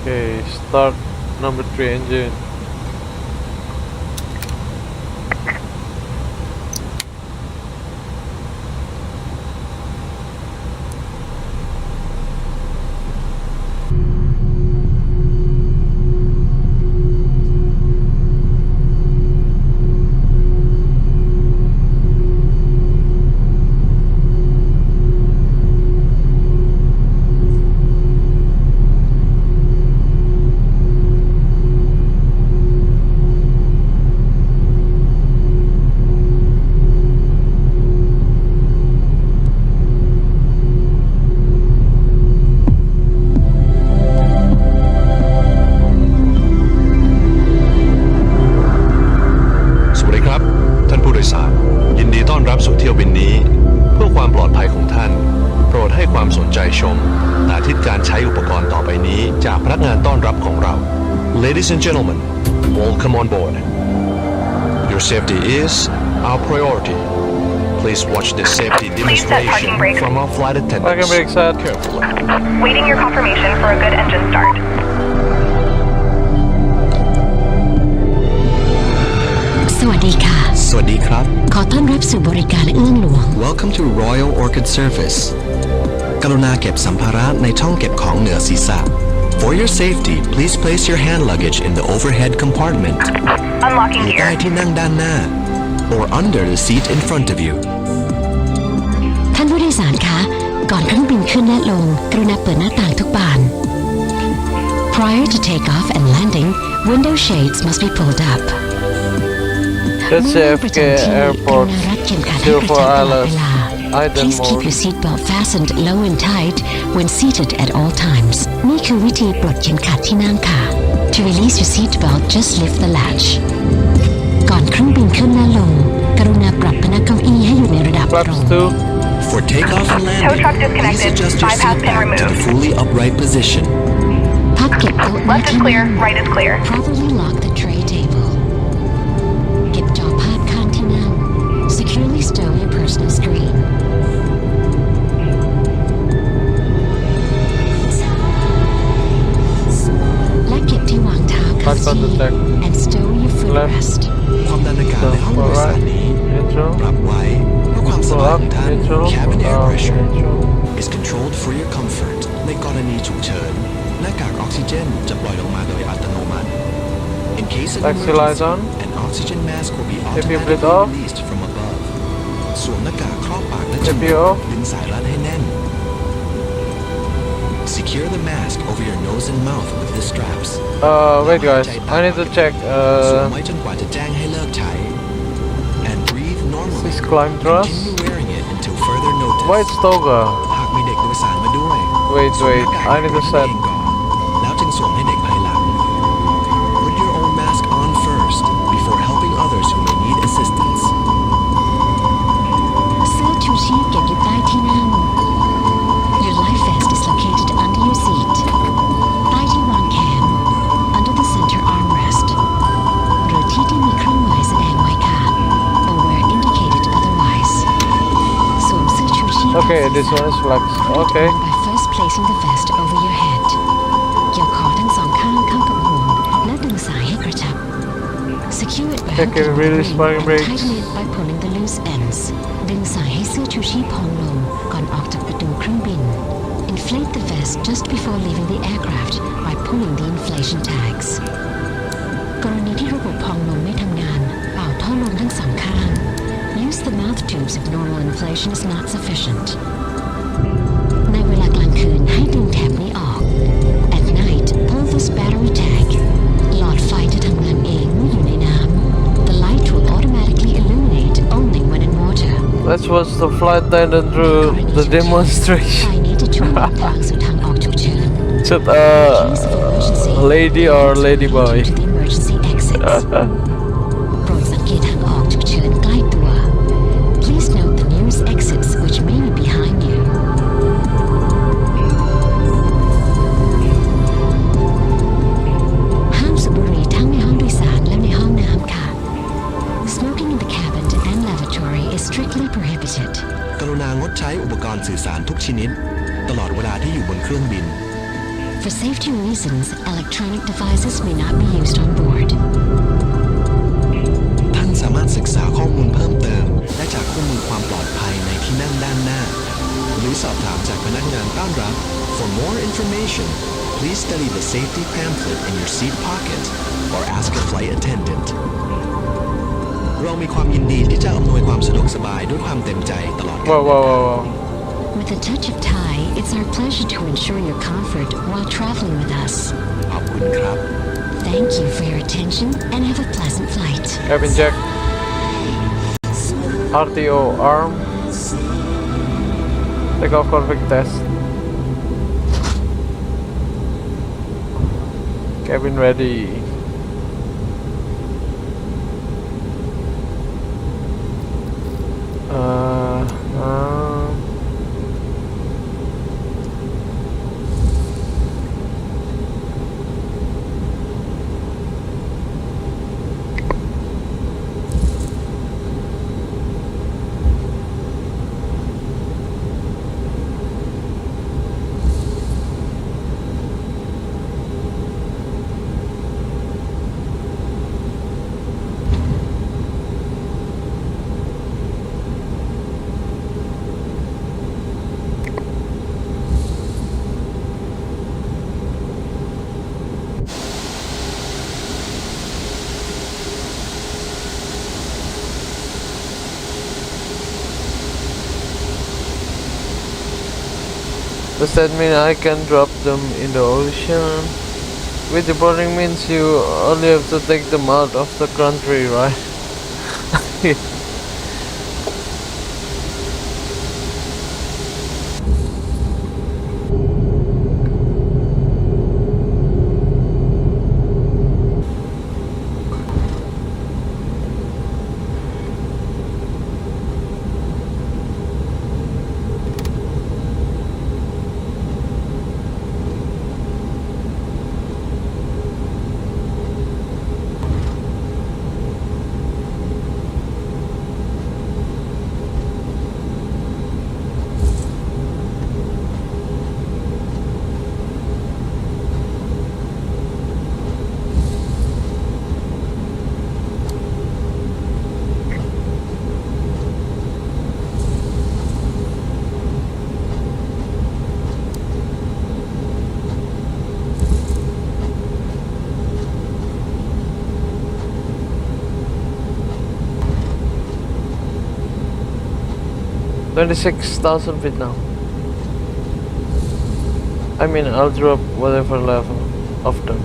Okay, start number 3 engine. Ladies and gentlemen, welcome on board. Your safety is our priority. Please watch this safety demonstration from our flight attendants. Parking brake set. Carefully. Waiting your confirmation for a good engine start. Sawasdee krab. ขอต้อนรับสู่บริการเอื้องหลวง Welcome to Royal Orchid Service. กรุณาเก็บสัมภาระในช่องเก็บของเหนือศีรษะ For your safety, please place your hand luggage in the overhead compartment. Unlocking อยู่ใต้ gear. ที่นั่งด้านหน้า or under the seat in front of you. ท่านผู้โดยสารคะ ก่อนเครื่องบินขึ้นและลง กรุณาเปิดหน้าต่างทุกบาน Prior to takeoff and landing, window shades must be pulled up. That's JFK Airport 04 ILS. Please keep your seatbelt fastened low and tight when seated at all times. นี่คือวิธีปลดเข็มขัดที่นั่งค่ะ To release your seatbelt, just lift the latch. ก่อน เครื่องบินขึ้นและลง กรุณาปรับพนักเก้าอี้ให้อยู่ในระดับตรง For takeoff and landing, Tow truck please disconnected. adjust your Bypass seat pin back to the removed. fully upright position. พับเก็บโต๊ะหน้า Left is ที่ clear, นั่ง right is clear. Properly lock the tray table. เก็บจอภาพข้างที่นั่ง Securely stow your personal screen. และเก็บที่วางเท้าเข้าที่ and stow your footrest. ความดันอากาศในห้องโดยสารนี้ปรับไว้เพื่อความสบายของท่าน Cabin air pressure is controlled for your comfort ในกรณีฉุกเฉินหน้ากากออกซิเจนจะปล่อยลงมาโดยอัตโนมัติ In case of emergency, an oxygen mask will be automatically released from above สวมหน้ากากครอบปากและจมูกดึงสายรัดให้แน่น Secure the mask over your nose and mouth with the straps. Wait guys, I need to check สวมไว้จนกว่าจะแจ้งให้เลิกใช้ and breathe normally. this climb truss. Continue wearing it until further notice. White toga. หากมีเด็กโดยสารมาด้วย Wait, สวมหน้ากาก I need to ให้ set. เองก่อนแล้วจึงสวมให้เด็กภายหลัง Put your own mask on first before helping others who may need assistance. เสื้อชูชีพเก็บอยู่ใต้ที่นั่ง Your life vest is located under your seat ใต้ที่วางแขน under the center armrest หรือที่ที่มีเครื่องหมายแสดงไว้ค่ะ or where indicated otherwise สวมเสื้อชูชีพ Okay, this one is flex. Okay. by first placing the vest over your head เกี่ยวคอทั้งสองข้างเข้ากับห่วงและดึงสายให้กระชับ Secure it by Check hooking it, the release ring sparking and brakes. tighten it by pulling the loose ends ดึงสายให้เสื้อชูชีพพองลงก่อนออกจากประตูเครื่องบิน Inflate the vest just before leaving the aircraft by pulling the inflation tags กรณีที่ระบบพองลมไม่ทำงานเป่าท่อลมทั้งสองข้าง Use the mouth tubes if normal inflation is not sufficient ในเวลากลางคืนให้ดึงแถบนี้ออก At night pull this battery tag หลอดไฟจะทำงานเองเมื่ออยู่ในน้ำ The light will automatically illuminate only when in water Let's watch the flight attendant through the demonstration. ไฟนี้จะช่วยนำทางสู่ทางออกฉุกเฉิน Is it lady or lady boy? to the emergency exits โปรดสังเกตทางออกฉุกเฉินใกล้ตัว Please note the nearest exits which may be behind you ห้ามสูบบุหรี่ทั้งในห้องโดยสารและในห้องน้ำค่ะ Smoking in the cabin and lavatory is strictly prohibited กรุณางดใช้อุปกรณ์สื่อสารทุกชนิดตลอดเวลาที่อยู่บนเครื่องบิน For safety reasons, electronic devices may not be used on board ท่านสามารถศึกษาข้อมูลเพิ่มเติมและจากข้อมูลความปลอดภัยในที่นั่งด้านหน้า หรือสอบถามจากพนักงานต้อนรับ For more information, please study the safety pamphlet in your seat pocket or ask a flight attendant. เรามีความยินดีที่จะอำนวยความสะดวกสบายด้วยความเต็มใจตลอดการ Whoa. With a touch of Thai, it's our pleasure to ensure your comfort while traveling with us. ขอบคุณครับ Thank you for your attention and have a pleasant flight. Cabin check. RTO arm. Takeoff config test. Cabin ready. Does that mean I can drop them in the ocean? With deporting means you only have to take them out of the country, right? 26,000 feet now. I mean, I'll drop whatever level of them.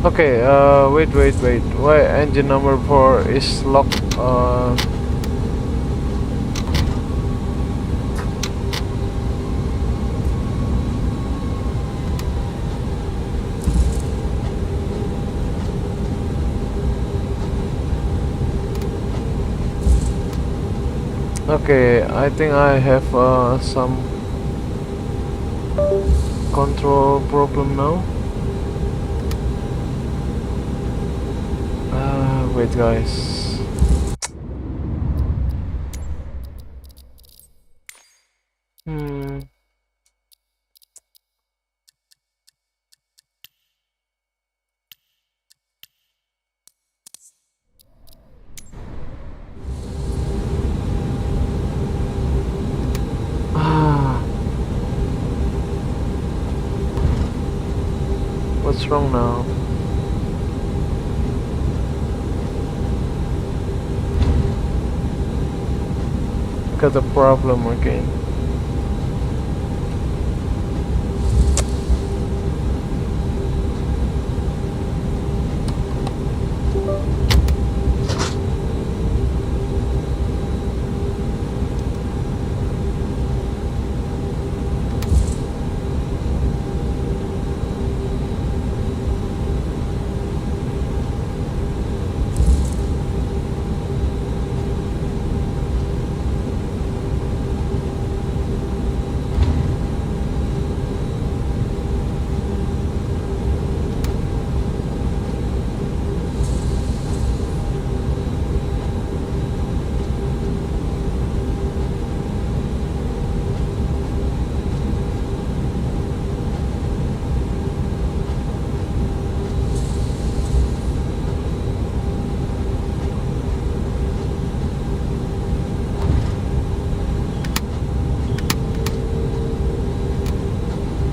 Okay, wait. Why engine number 4 is locked? Okay, I think I have some control problem now. Wait, guys. What's wrong now? Got a problem again.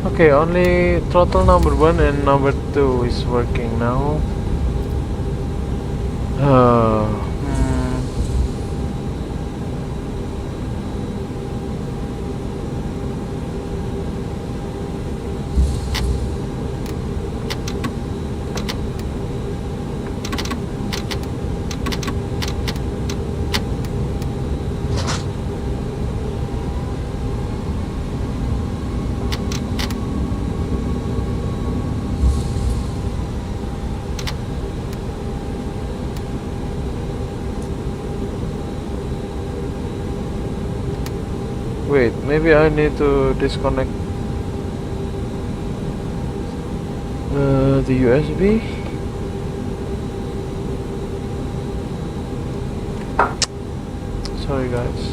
Okay, only throttle number 1 and number 2 is working now. Wait, maybe I need to disconnect the USB. Sorry guys.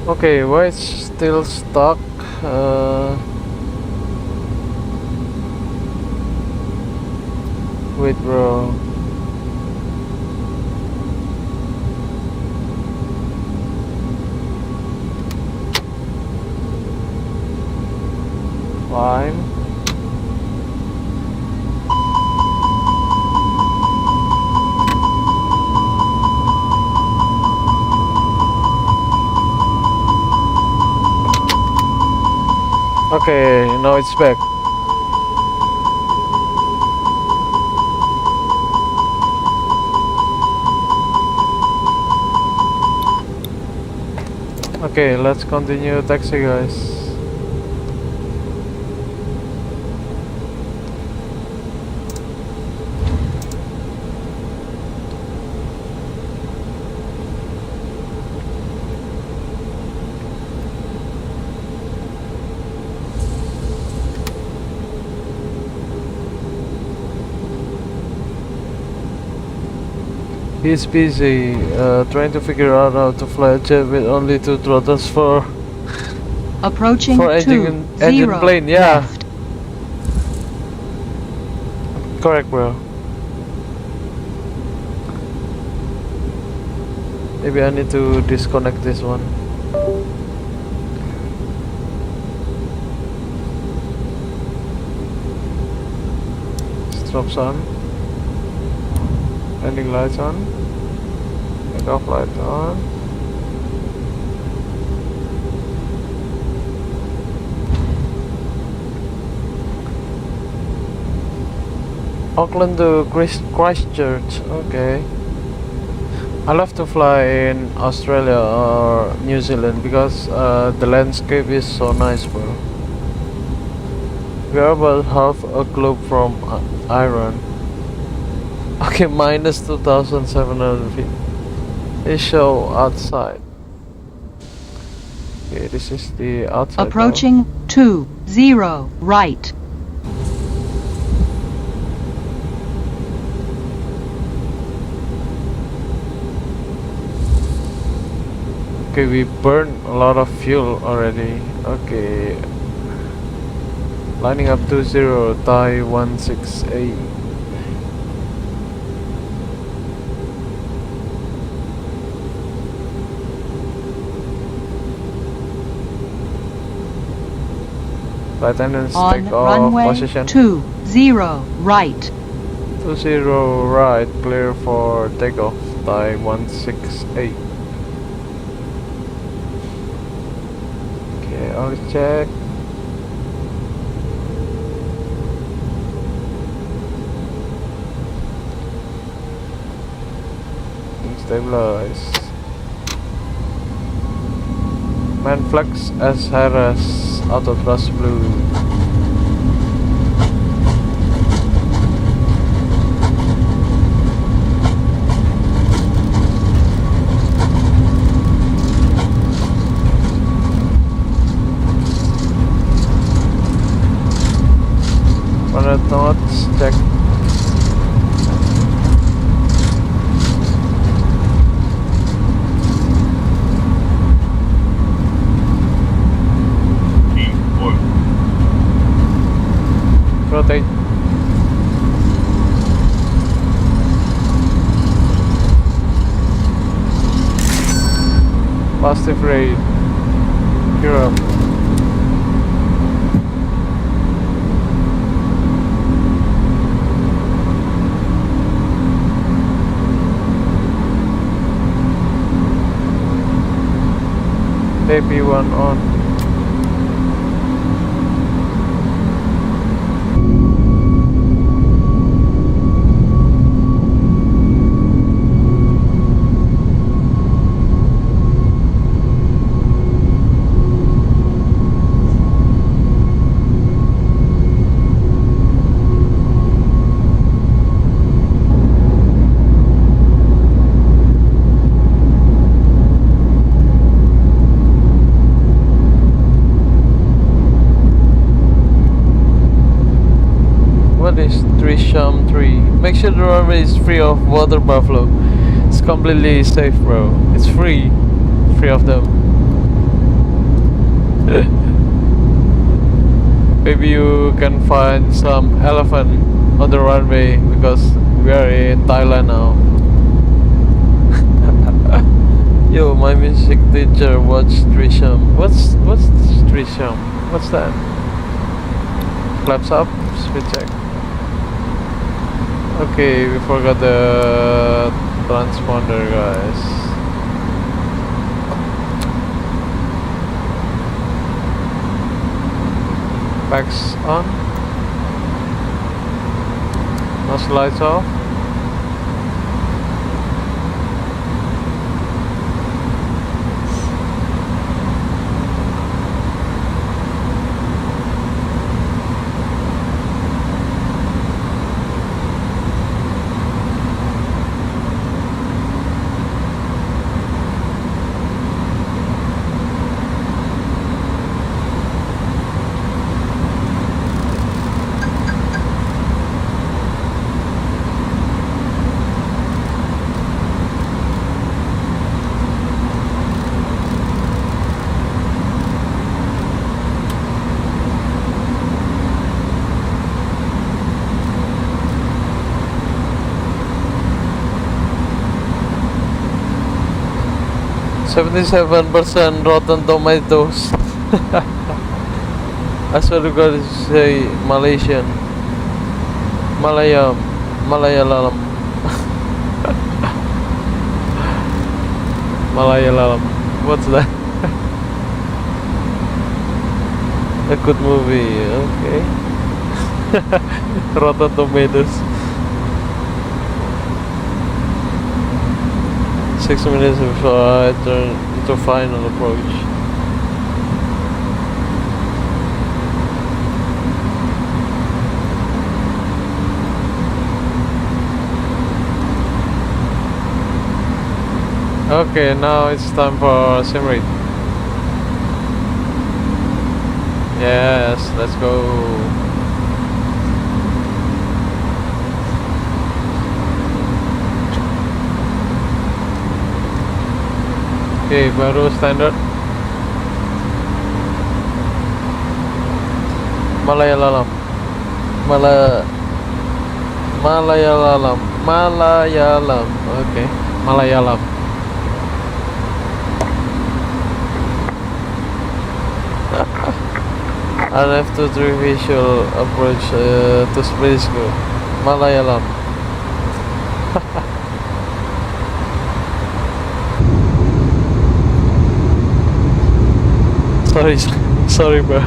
Okay, why it's still stuck? Wait, bro. Climb. Okay, now it's back. Okay, let's continue taxi, guys. He's busy trying to figure out how to fly a jet with only 2 throttles for Approaching engine 20 plane. Yeah, left. correct, bro. Maybe I need to disconnect this one. Strobes on. Landing lights on. Takeoff light on. Auckland to Christchurch. Okay. I love to fly in Australia or New Zealand because the landscape is so nice, bro. We are about half a globe from Iran. Okay, minus 2,700 feet. They show outside. Okay, this is the outside. Approaching 20 right. Okay, we burned a lot of fuel already. Okay. Lining up 20 Thai 16A. Flight attendants On take off runway position. 20 right. 20 right, clear for takeoff. Thai 168. Okay, I'll check. Stabilize. Man flex as Harris. Auto thrust blue. Knots, check. Rotate. Positive rate. Europe. AP1 on. Make sure the runway is free of water buffalo. It's completely safe, bro. It's free of them. Maybe you can find some elephant on the runway because we are in Thailand now. Yo, my music teacher watched Trisham. What's Trisham? What's that? Flaps up, speed check. Okay, we forgot the transponder, guys. Packs on. Nose lights off. %77 Rotten Tomatoes. I swear to God, it's say Malaysian. Malayalam. Malayalam. What's that? A good movie, okay. Rotten Tomatoes. 6 minutes before I turn into final approach. Okay, now it's time for sim rate. Yes, let's go. Okay, baru standard. Malayalam. Malayalam. Okay, Malayalam. RF23 visual approach to space go. Malayalam. Sorry, bro.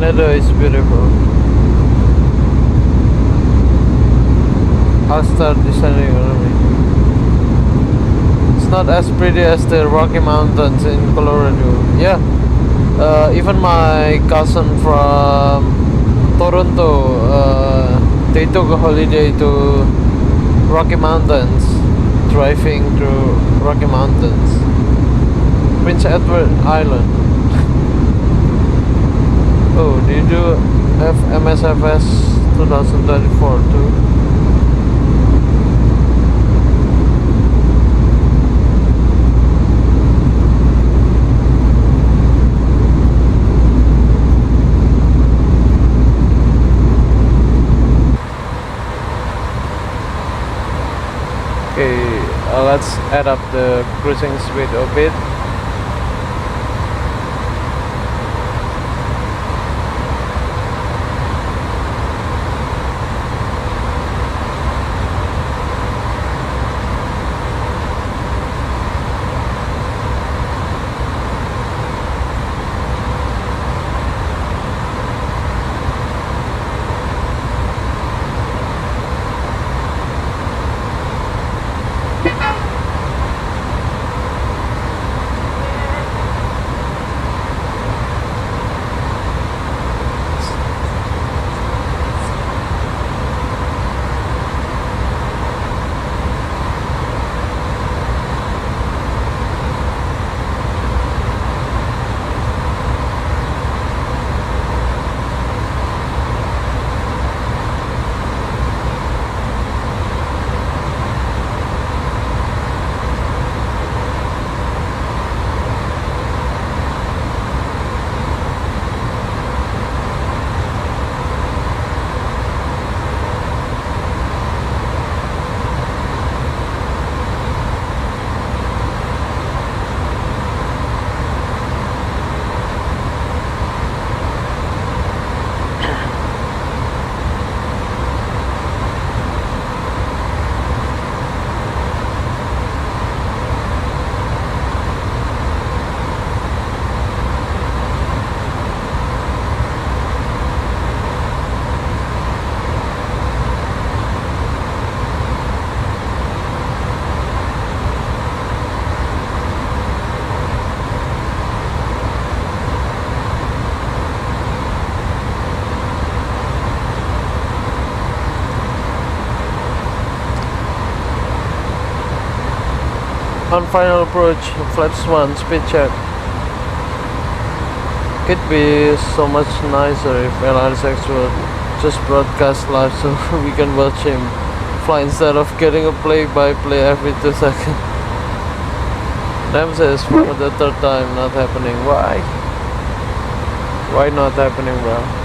Tornado is beautiful. I'll start descending early. It's not as pretty as the Rocky Mountains in Colorado. Yeah, even my cousin from Toronto, they took a holiday to Rocky Mountains, driving through Rocky Mountains. Prince Edward Island. Oh, do you do Msfs 2024 too? Okay, let's add up the cruising speed a bit. On final approach, flaps 1, speed check. It'd be so much nicer if LRSX would just broadcast live so we can watch him fly instead of getting a play-by-play every 2 seconds. Msfs for the third time not happening. Why? Why not happening, bro?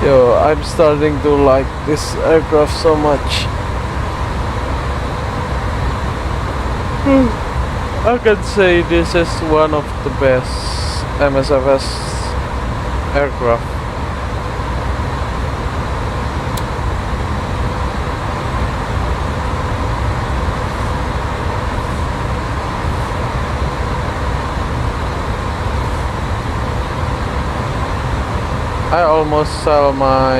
Yo, I'm starting to like this aircraft so much. I can say this is one of the best Msfs aircraft. I almost sell my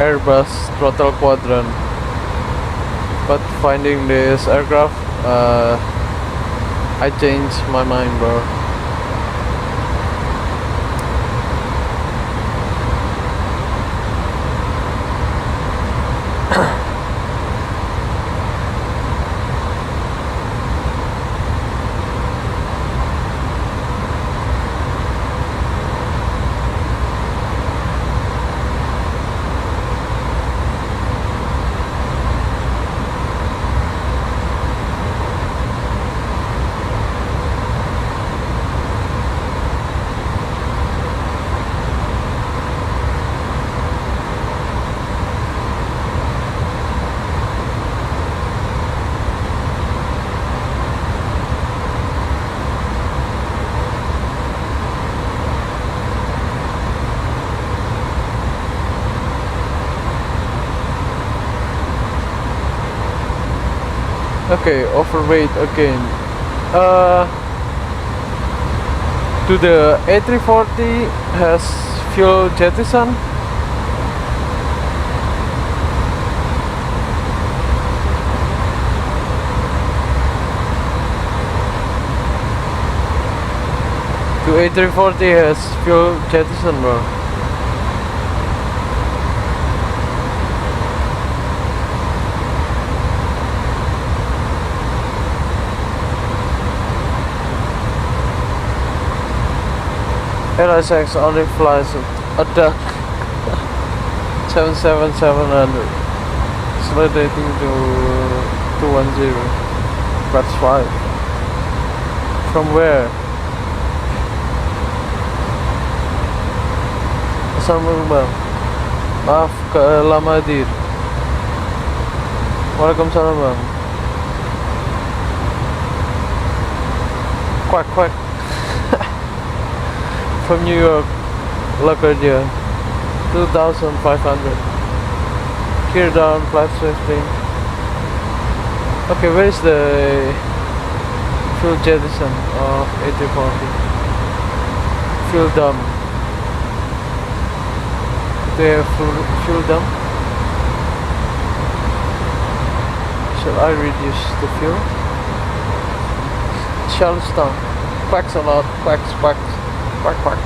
Airbus throttle quadrant, but finding this aircraft, I changed my mind, bro. Okay, overweight again. Do the A340 has fuel jettison? Do A340 has fuel jettison, bro? ASUS only flies a duck 77700, sliding to 210. That's 5. From where? Assalamualaikum bang. Maaf ke lama hadir. Waalaikumsalam bang. Quack quack. From New York, LaGuardia, 2,500. Gear down, flight safety. Okay, where is the fuel jettison of A340? Fuel dump. Do they have fuel dump? Shall I reduce the fuel? Charleston. Quacks a lot, quacks, quacks. Quack quack.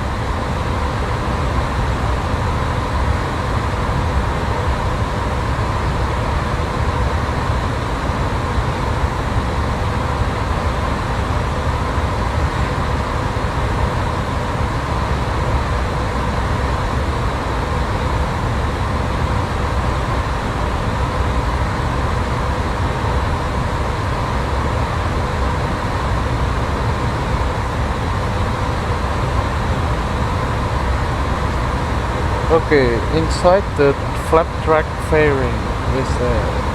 Okay, inside the flap track fairing is there.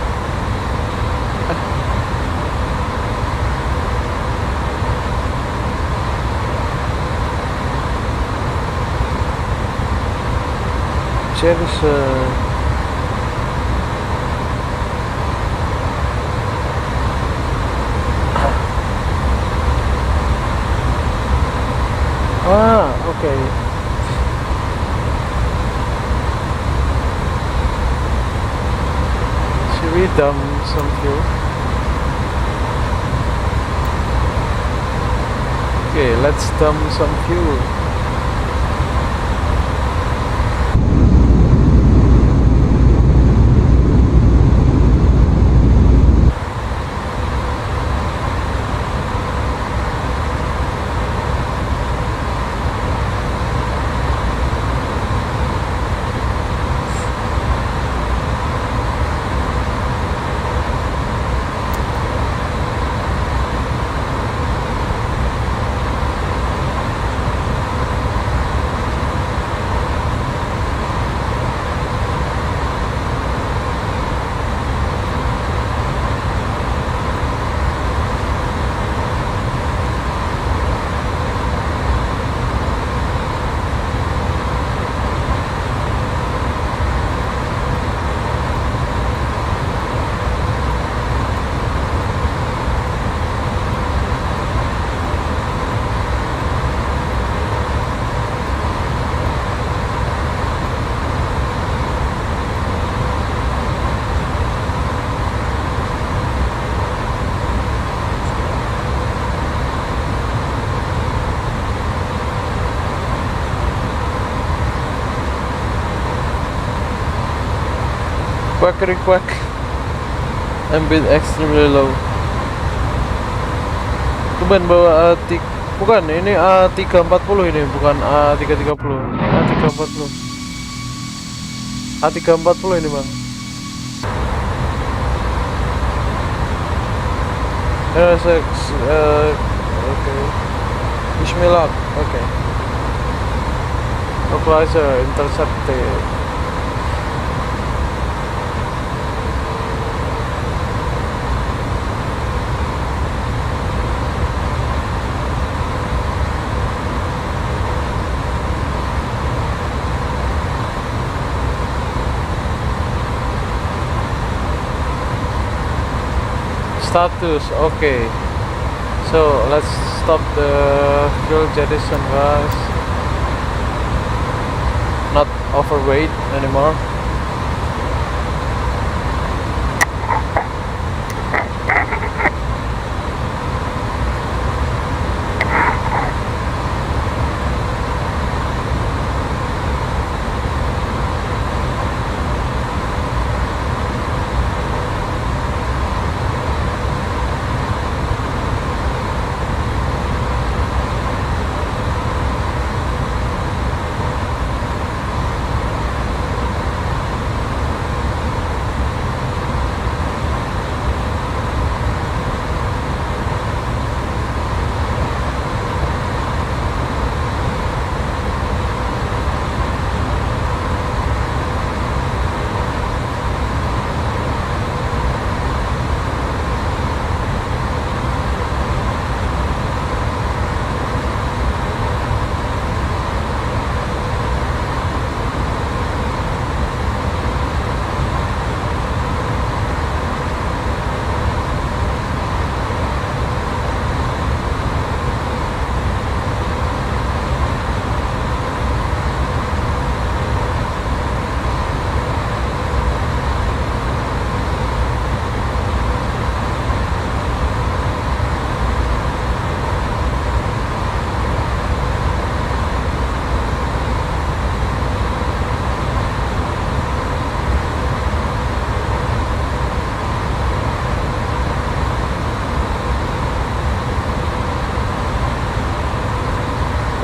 There is okay. Should we dump some fuel? Okay, let's dump some fuel. Quackery quack. Ambient extremely low. Tuban bawa bukan ini A340 ini, bukan A330. A340. A340 ini, Bang. ASUS okay. Bismillah. Okay. Localizer intercepted. Status, okay. So let's stop the fuel jettison, guys. Not overweight anymore.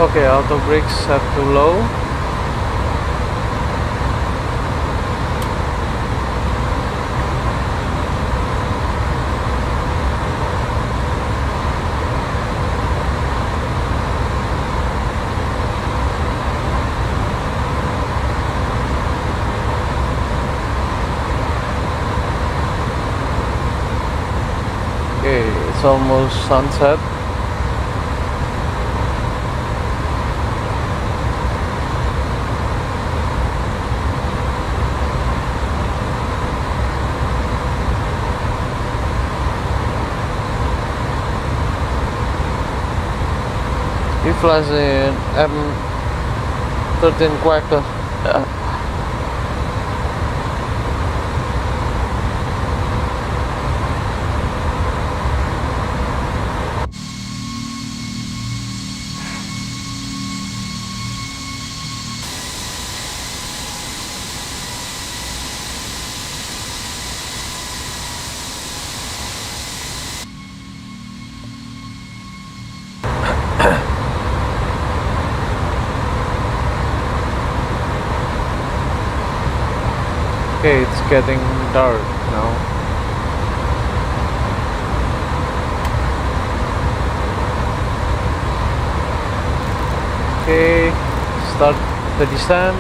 Okay, auto brakes set to low. Okay, it's almost sunset. He flies in M13 Quacker. Okay, it's getting dark now. Okay, start the descent.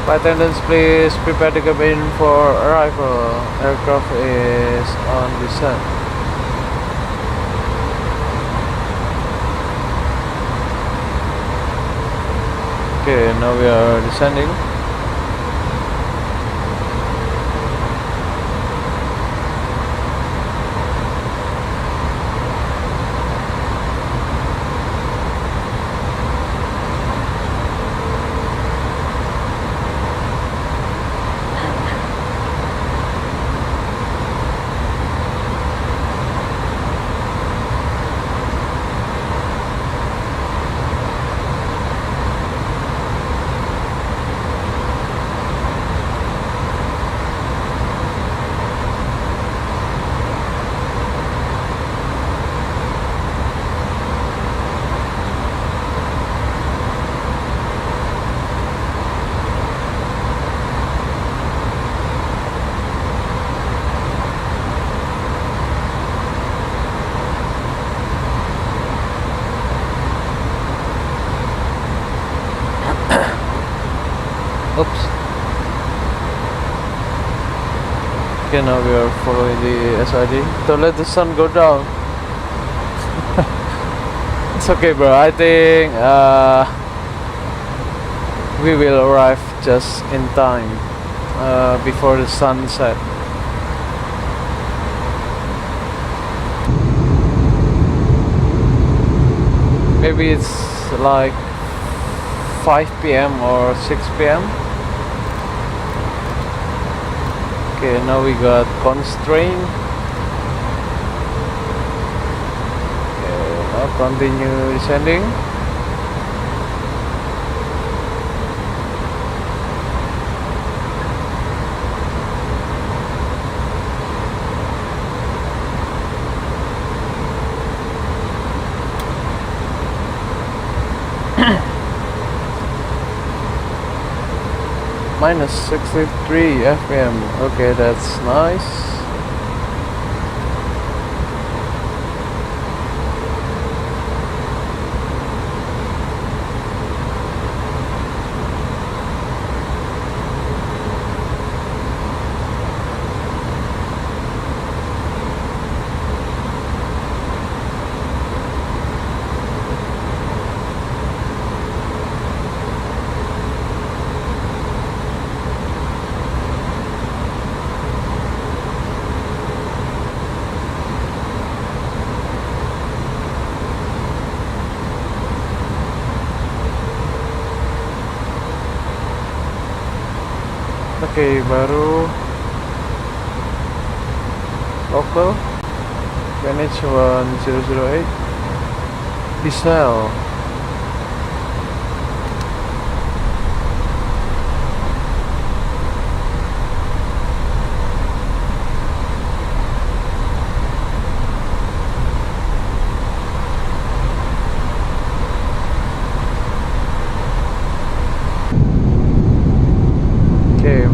Flight attendants, please prepare the cabin for arrival. Aircraft is on descent. Okay, now we are descending. Oops. Okay, now we are following the SID. Don't let the sun go down. It's okay, bro. I think we will arrive just in time before the sunset. maybe it's like 5 p.m. or 6 p.m. Okay, now we got constraint. Okay, now continue descending. Minus 63 fpm. Okay, that's nice. Oke, baru local manage 1008 diesel.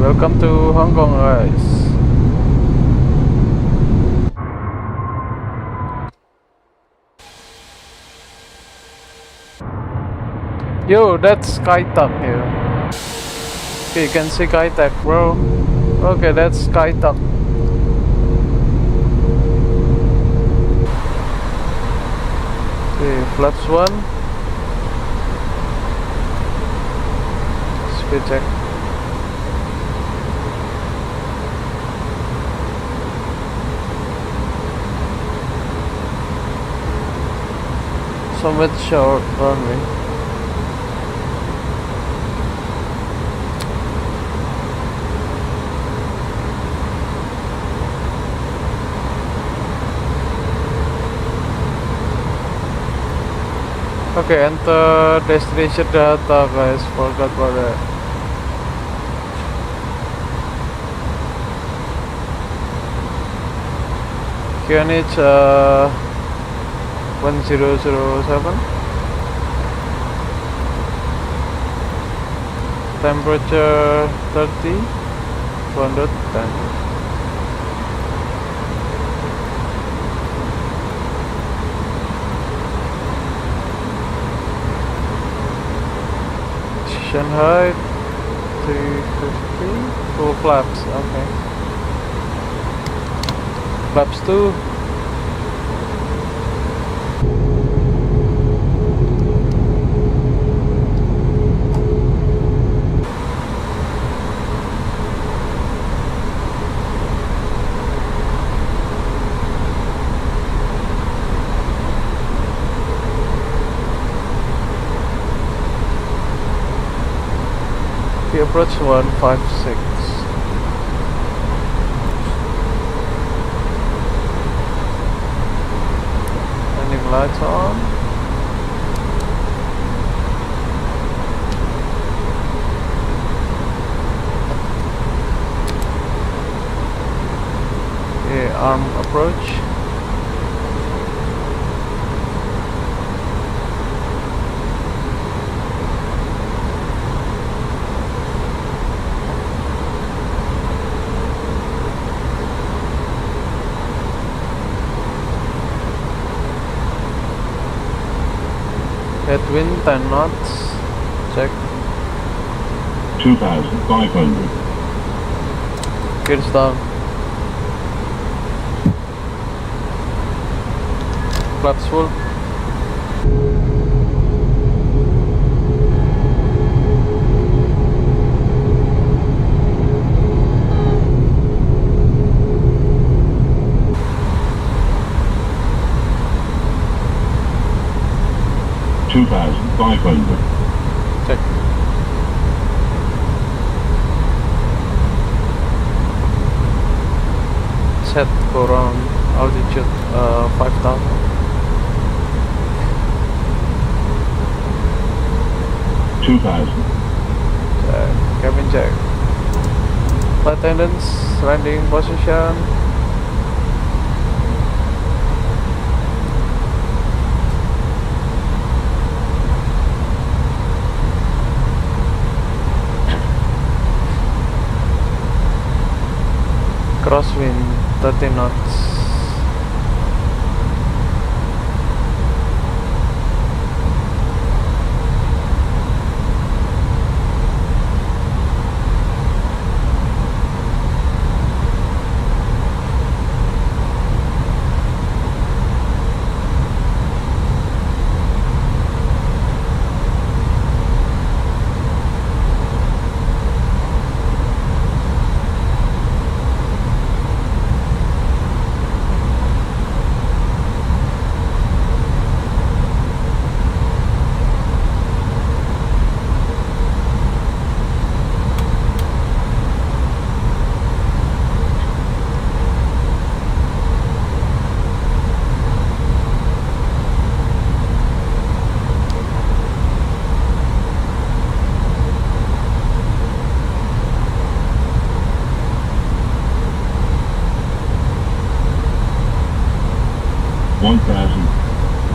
Welcome to Hong Kong, guys. Yo, that's SkyTAC here. Okay, you can see SkyTAC, bro. Okay, that's SkyTAC. Okay, flaps 1. Speed check. Somewhat short runway. Okay, enter destination data, guys. Forgot about that. QNH 1007. Temperature 30, 210. Position height 350. Full flaps. Okay. Flaps 2. We approach 156. Landing lights on. Okay, arm approach. Headwind 10 knots. Check. 2,500. Gears down. Flaps full. 2,500. Check. Set ground altitude 5,000. Cabin check. Flight attendants, landing position. Crosswind 30 knots.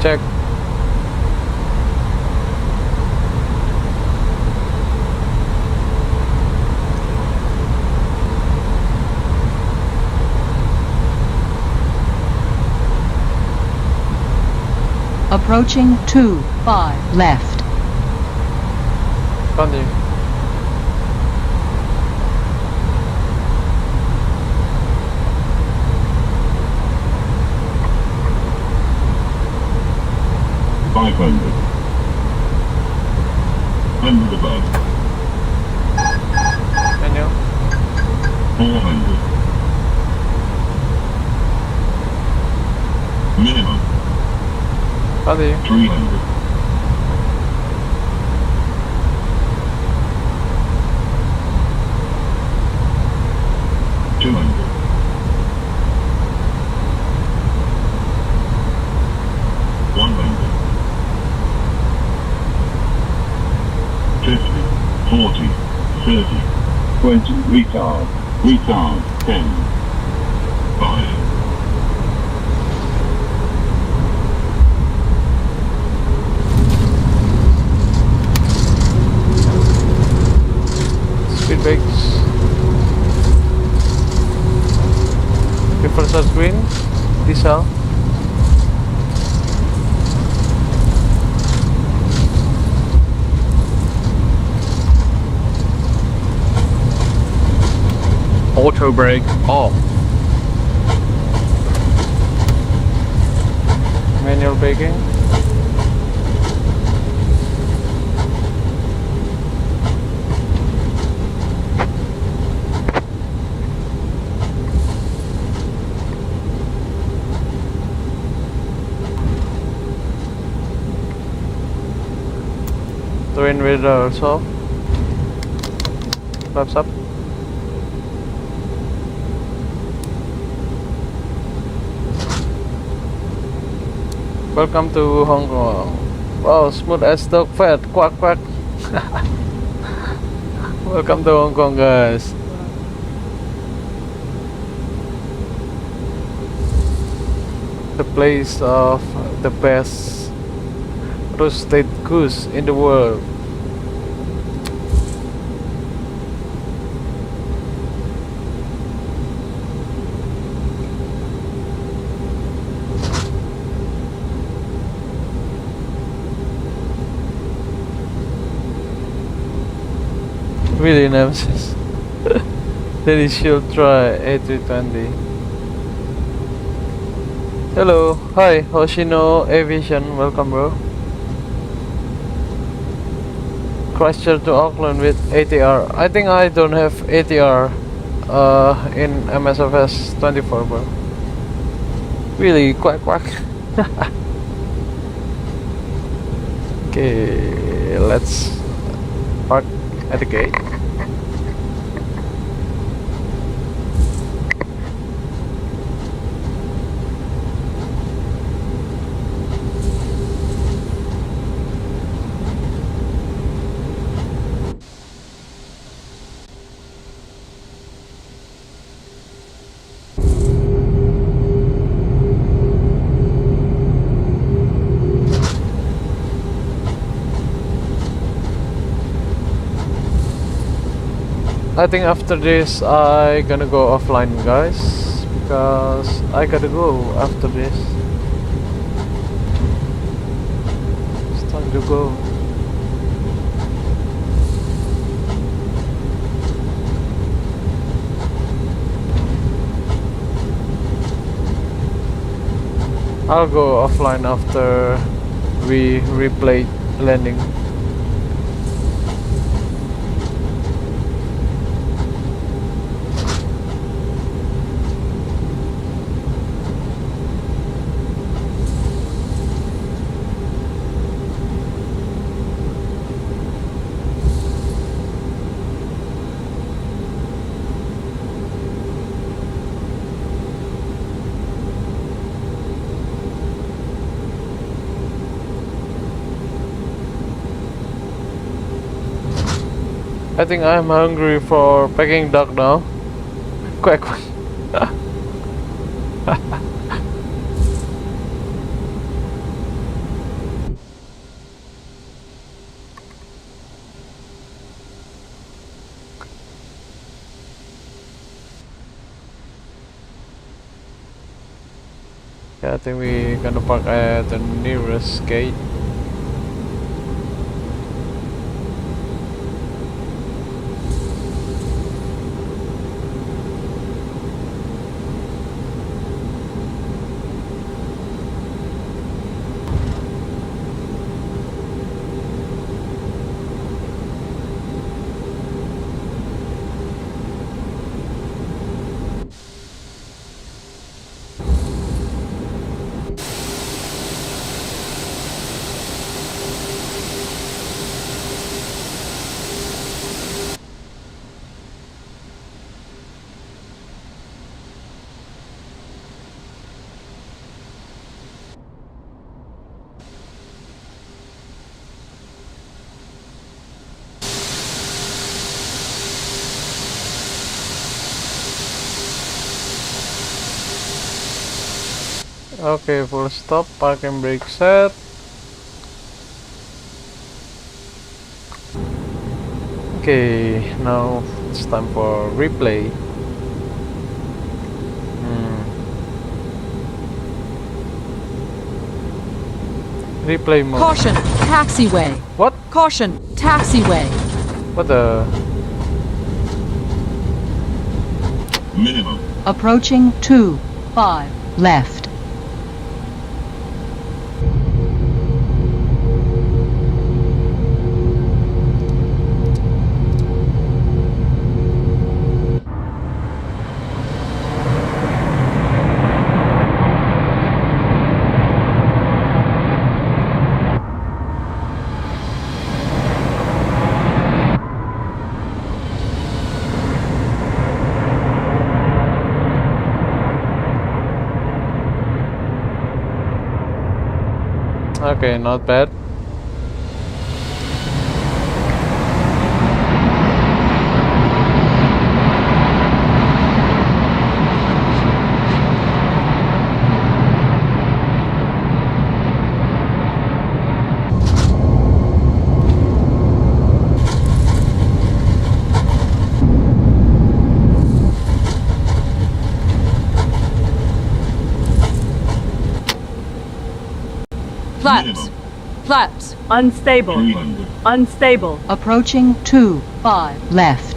Check. Approaching 2-5 left. Continue. Hundred above. And you? 400. Minimum. Continue. 300. 200. 100. 50, 40, 30, 20, retard, 10, 5. Speed brakes. Reversal screen. Diesel. Auto brake off. Manual braking. Twin mirrors off. Flaps up. Welcome to Hong Kong. Wow, smooth as dog fat. Quack quack. Welcome to Hong Kong, guys. The place of the best roasted goose in the world. Really, Msfs. Then you should try A320. Hello, hi, Hoshino Aviation, welcome, bro. Christchurch to Auckland with ATR. I think I don't have ATR in Msfs 24, bro. Really, quack quack. Okay, let's park at the gate. I think after this I gonna go offline, guys, because I gotta go after this. It's time to go. I'll go offline after we replay landing. I think I'm hungry for Peking duck now. Quack quack. Yeah, I think we gonna park at the nearest gate. Okay, full stop, parking brake set. Okay, now it's time for replay. Replay mode. Caution, taxiway. What? Caution, taxiway. What the? Minimum. Approaching 2-5 left. Okay, not bad. Flaps. Flaps. Unstable. 300. Unstable. Approaching 2-5 left.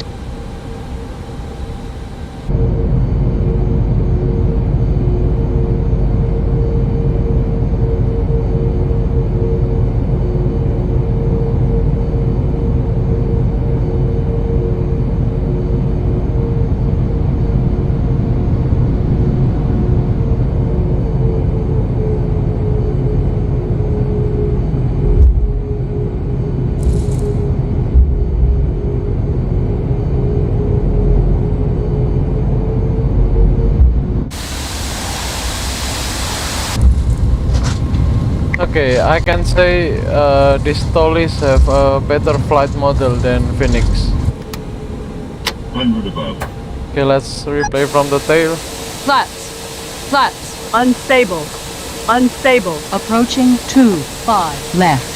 Okay, I can say this Toliss have a better flight model than Phoenix. 100 above. Okay, let's replay from the tail. Flaps. Flaps. Unstable. Unstable. Approaching 25 left.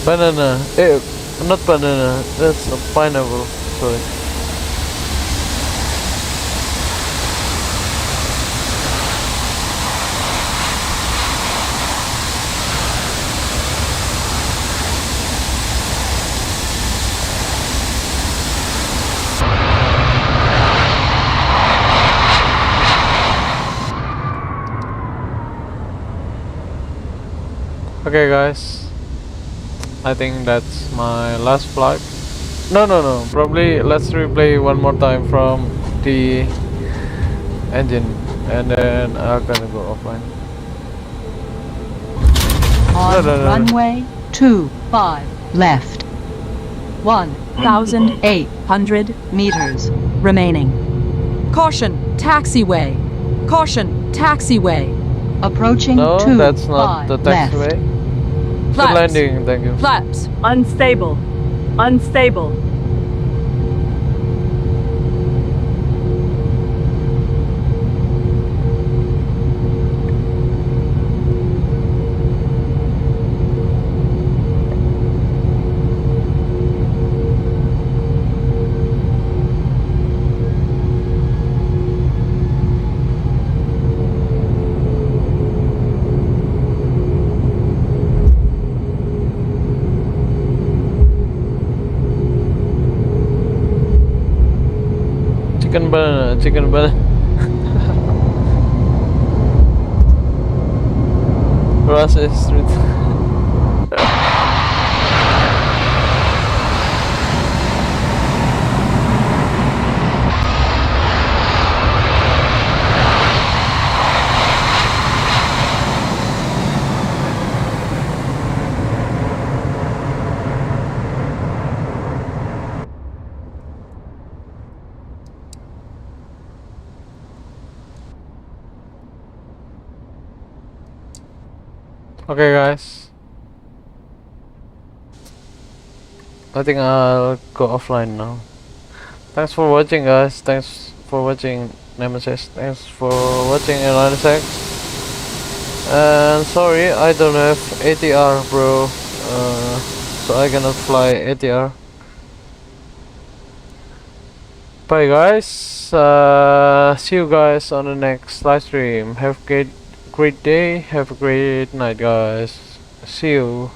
Banana. Not banana. That's a pineapple. Sorry. Okay, guys. I think that's my last flight. No. Probably let's replay one more time from the engine, and then I'm gonna go offline. On runway 25 left. 1,800 meters remaining. Caution, taxiway. Caution, taxiway. Approaching No, 25 that's not the left. taxiway. Good Flaps. landing, thank you. Flaps. Unstable. Unstable. Chicken banana. Russell Street. Okay, guys. I think I'll go offline now. Thanks for watching, guys. Thanks for watching Nemesis. Thanks for watching Airline6. And sorry, I don't have ATR, bro. So I cannot fly ATR. Bye, guys. See you guys on the next live stream. Have a great day. Have a great night, guys. See you.